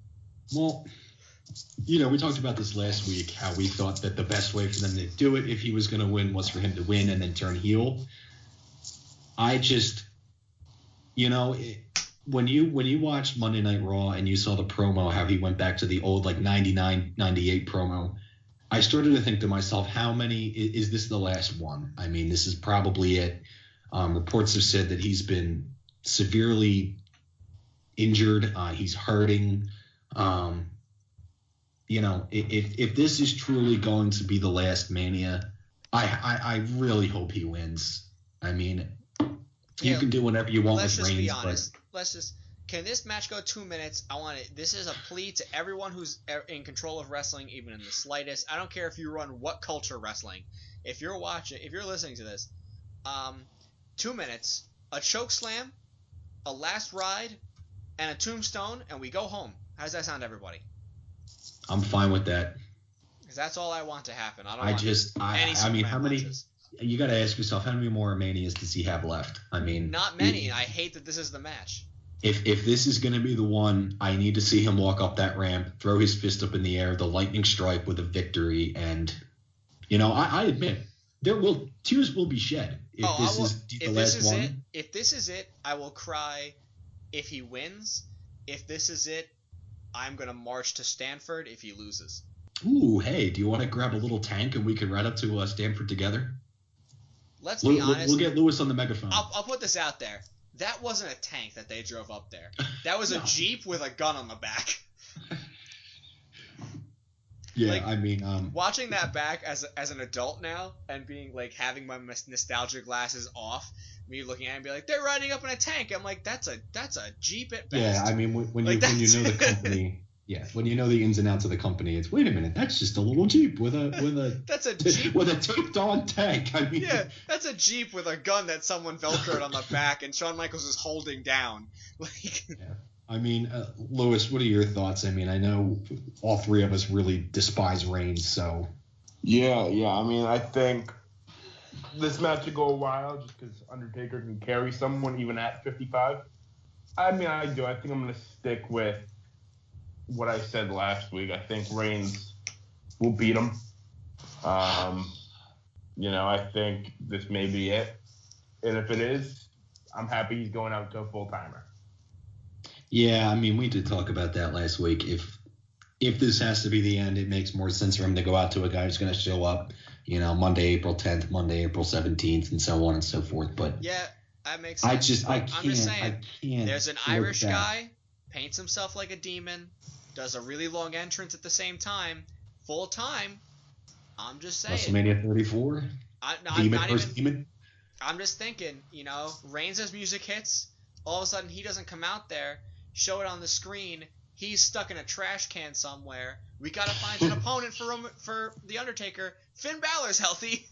Well, we talked about this last week, how we thought that the best way for them to do it, if he was gonna win, was for him to win and then turn heel. I just, when you watched Monday Night Raw and you saw the promo, how he went back to the old 99, 98 promo. I started to think to myself, how many is this the last one? I mean, this is probably it. Reports have said that he's been severely injured. He's hurting. If this is truly going to be the last Mania, I really hope he wins. I mean, you can do whatever you want with Reigns. Let's just be honest. Can this match go 2 minutes? I want it. This is a plea to everyone who's in control of wrestling, even in the slightest. I don't care if you run what culture wrestling. If you're listening to this, 2 minutes, a choke slam, a last ride, and a tombstone, and we go home. How does that sound to everybody? I'm fine with that. Because that's all I want to happen. I mean, how many? You got to ask yourself, how many more Manias does he have left? I mean, not many. I hate that this is the match. If this is going to be the one, I need to see him walk up that ramp, throw his fist up in the air, the lightning strike with a victory, and I admit tears will be shed if this is the last one. If this is it, I will cry if he wins. If this is it, I'm going to march to Stanford if he loses. Ooh, hey, do you want to grab a little tank and we can ride up to Stanford together? Let's be honest. We'll get Lewis on the megaphone. I'll put this out there. That wasn't a tank that they drove up there. That was a Jeep with a gun on the back. Yeah, watching that back as an adult now and being having my nostalgia glasses off, me looking at it and be like, they're riding up in a tank. I'm like, that's a Jeep at best. Yeah, I mean, when you know the company, when you know the ins and outs of the company, it's wait a minute, that's just a little Jeep with a that's a Jeep with a taped on tank. I mean, yeah, that's a Jeep with a gun that someone velcroed on the back, and Shawn Michaels is holding down. Like, yeah. I mean, Lewis, what are your thoughts? I mean, I know all three of us really despise Reigns, so. Yeah. I mean, I think this match will go a while just because Undertaker can carry someone even at 55. I mean, I do. I think I'm going to stick with what I said last week. I think Reigns will beat him. I think this may be it. And if it is, I'm happy he's going out to a full-timer. Yeah, I mean, we did talk about that last week. If this has to be the end, it makes more sense for him to go out to a guy who's going to show up, Monday, April 10th, Monday, April 17th, and so on and so forth. But yeah, that makes sense. I'm just saying, I can't. There's an Irish guy, paints himself like a demon, does a really long entrance at the same time, full time. I'm just saying. WrestleMania 34. Demon. I'm just thinking, Reigns' music hits. All of a sudden, he doesn't come out there, show it on the screen. He's stuck in a trash can somewhere. We gotta find an opponent for the Undertaker. Finn Balor's healthy.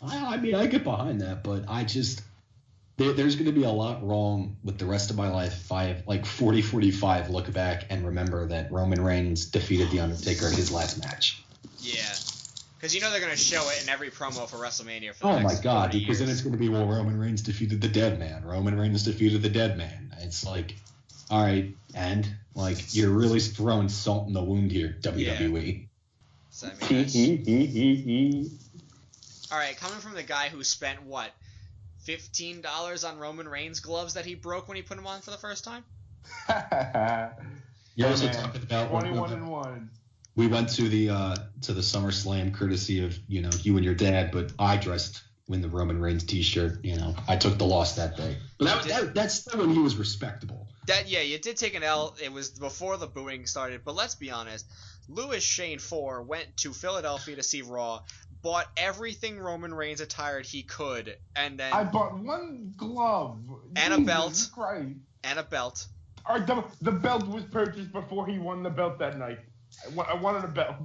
I mean, I get behind that, but I just there's going to be a lot wrong with the rest of my life if I, 40-45, look back and remember that Roman Reigns defeated the Undertaker in his last match. Yeah. Because they're going to show it in every promo for WrestleMania for the Oh, next my God, 40 because years. then it's going to be, Roman Reigns defeated the dead man. Roman Reigns defeated the dead man. It's like, all right, and, you're really throwing salt in the wound here, WWE. Yeah. So, I mean, all right, coming from the guy who spent, $15 on Roman Reigns gloves that he broke when he put them on for the first time? You also talked about 21-1. We went to the SummerSlam courtesy of you and your dad, but I dressed in the Roman Reigns T-shirt. I took the loss that day, but that's still when he was respectable. You did take an L. It was before the booing started, but let's be honest. Louis Shane 4 went to Philadelphia to see Raw, bought everything Roman Reigns attired he could, and then I bought one glove and Jesus a belt Christ. and a belt. The belt was purchased before he won the belt that night. I wanted a belt.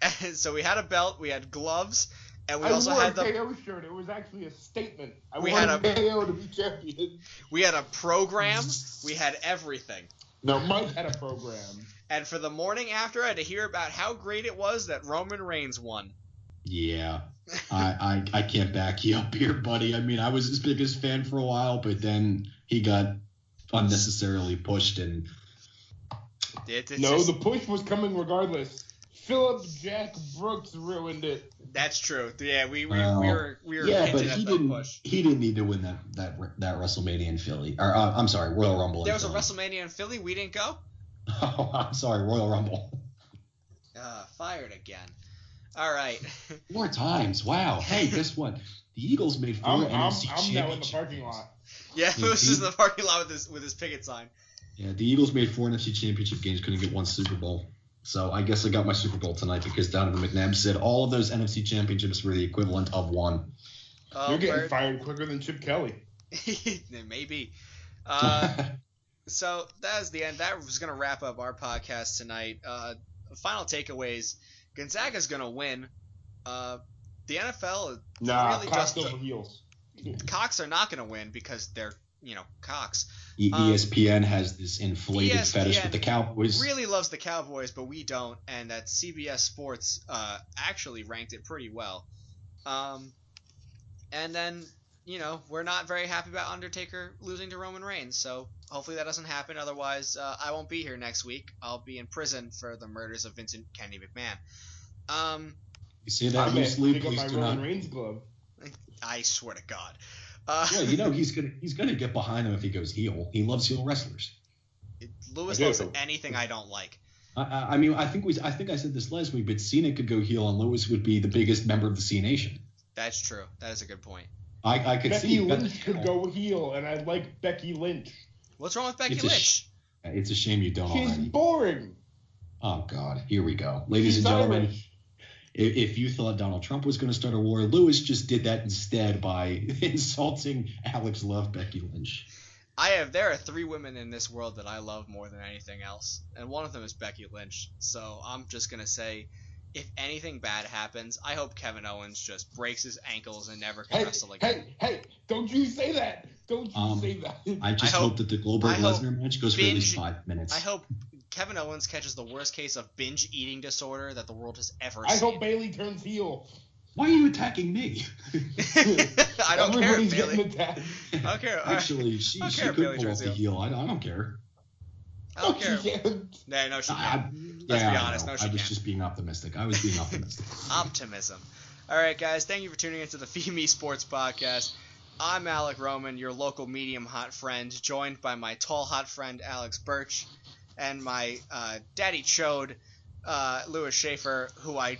And so we had a belt, we had gloves, and we also wore had a KO shirt. It was actually a statement. We had a KO to be champion. We had a program. We had everything. No, Mike had a program. And for the morning after, I had to hear about how great it was that Roman Reigns won. Yeah, I can't back you up here, buddy. I mean, I was his biggest fan for a while, but then he got unnecessarily pushed and. The push was coming regardless. Philip Jack Brooks ruined it. That's true. Yeah, we were yeah, but he didn't. Push. He didn't need to win that WrestleMania in Philly. Or I'm sorry, Royal Rumble. There was a WrestleMania in Philly. We didn't go. Oh, I'm sorry, Royal Rumble. Fired again. All right. 4 times. Wow. Hey, guess what? The Eagles made 4 NFC championship. I'm now in the parking lot. Yeah, Lewis is in the parking lot with his picket sign. Yeah, the Eagles made 4 NFC championship games, couldn't get 1 Super Bowl. So I guess I got my Super Bowl tonight because Donovan McNabb said all of those NFC championships were the equivalent of 1. You're getting fired quicker than Chip Kelly. Maybe. So that was the end. That was going to wrap up our podcast tonight. Final takeaways. Gonzaga's going to win. The NFL really Cox over heels. Cox are not going to win because they're, Cox. ESPN has this inflated fetish with the Cowboys. Really loves the Cowboys, but we don't, and that CBS Sports actually ranked it pretty well. And then, we're not very happy about Undertaker losing to Roman Reigns, so hopefully that doesn't happen. Otherwise, I won't be here next week. I'll be in prison for the murders of Vincent Kennedy McMahon. You see that loosely? Pick up my Roman Reigns glove. I swear to God. Yeah, he's gonna get behind him if he goes heel. He loves heel wrestlers. Lewis loves anything I don't like. I mean, I think I said this last week, but Cena could go heel, and Lewis would be the biggest member of the C Nation. That's true. That is a good point. I could Becky see Lynch could go heel, and I like Becky Lynch. What's wrong with Becky Lynch? It's a shame you don't. She's boring. Oh God, here we go, ladies and gentlemen. Irish. If you thought Donald Trump was going to start a war, Lewis just did that instead by insulting Alex Love, Becky Lynch. There are 3 women in this world that I love more than anything else, and one of them is Becky Lynch. So I'm just gonna say, if anything bad happens, I hope Kevin Owens just breaks his ankles and never can wrestle again. Hey! Don't you say that! Don't you say that! I hope that the Goldberg-Lesnar match goes for at least 5 minutes. I hope Kevin Owens catches the worst case of binge eating disorder that the world has ever I seen. hope Bayley turns heel. Why are you attacking me? I don't care, Everybody's Bayley. getting attacked. I don't care. Actually, she could pull off the heel. I don't care. I don't care. She can't. No, she can't. Let's be honest. No, she I was can't. just being optimistic. I was being optimistic. Optimism. All right, guys. Thank you for tuning into the Feed Me Sports Podcast. I'm Alec Roman, your local medium hot friend, joined by my tall hot friend Alex Birch, and my daddy chode, Lewis Schaefer, who I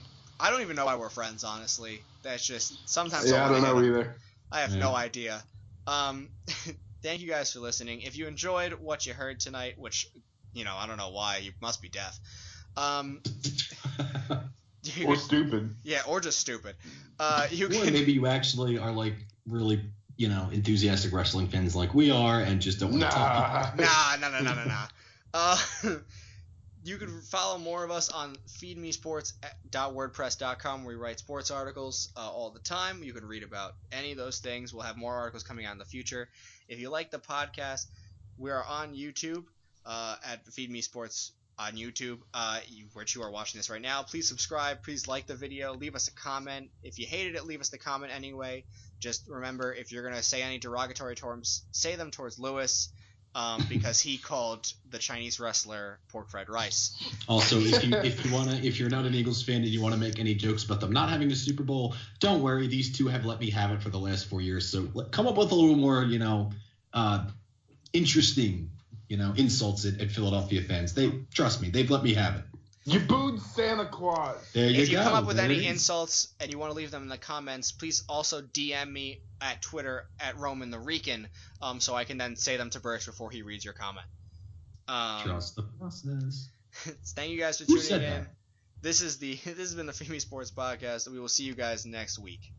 don't even know why we're friends, honestly. That's just sometimes. Yeah, I don't know either. I have no idea. Thank you guys for listening. If you enjoyed what you heard tonight, which, I don't know why, you must be deaf. Or stupid. Yeah, or just stupid. Or maybe you actually are like really, enthusiastic wrestling fans like we are and just don't want to talk. Nah. You can follow more of us on feedmesports.wordpress.com, where we write sports articles all the time. You can read about any of those things. We'll have more articles coming out in the future. If you like the podcast, we are on YouTube at Feed Me Sports on YouTube, which you are watching this right now. Please subscribe. Please like the video. Leave us a comment. If you hated it, leave us the comment anyway. Just remember, if you're going to say any derogatory terms, say them towards Lewis. Because he called the Chinese wrestler pork fried rice. Also, if you're not an Eagles fan and you want to make any jokes about them not having a Super Bowl, don't worry. These two have let me have it for the last 4 years. So come up with a little more, interesting, insults at Philadelphia fans. Trust me, they've let me have it. You booed Santa Claus. There you go. If you come up with any insults and you want to leave them in the comments, please also DM me at Twitter at Roman the Rican, so I can then say them to Birch before he reads your comment. Trust the process. Thank you guys for tuning in. That? This has been the Feed Me Sports Podcast, and we will see you guys next week.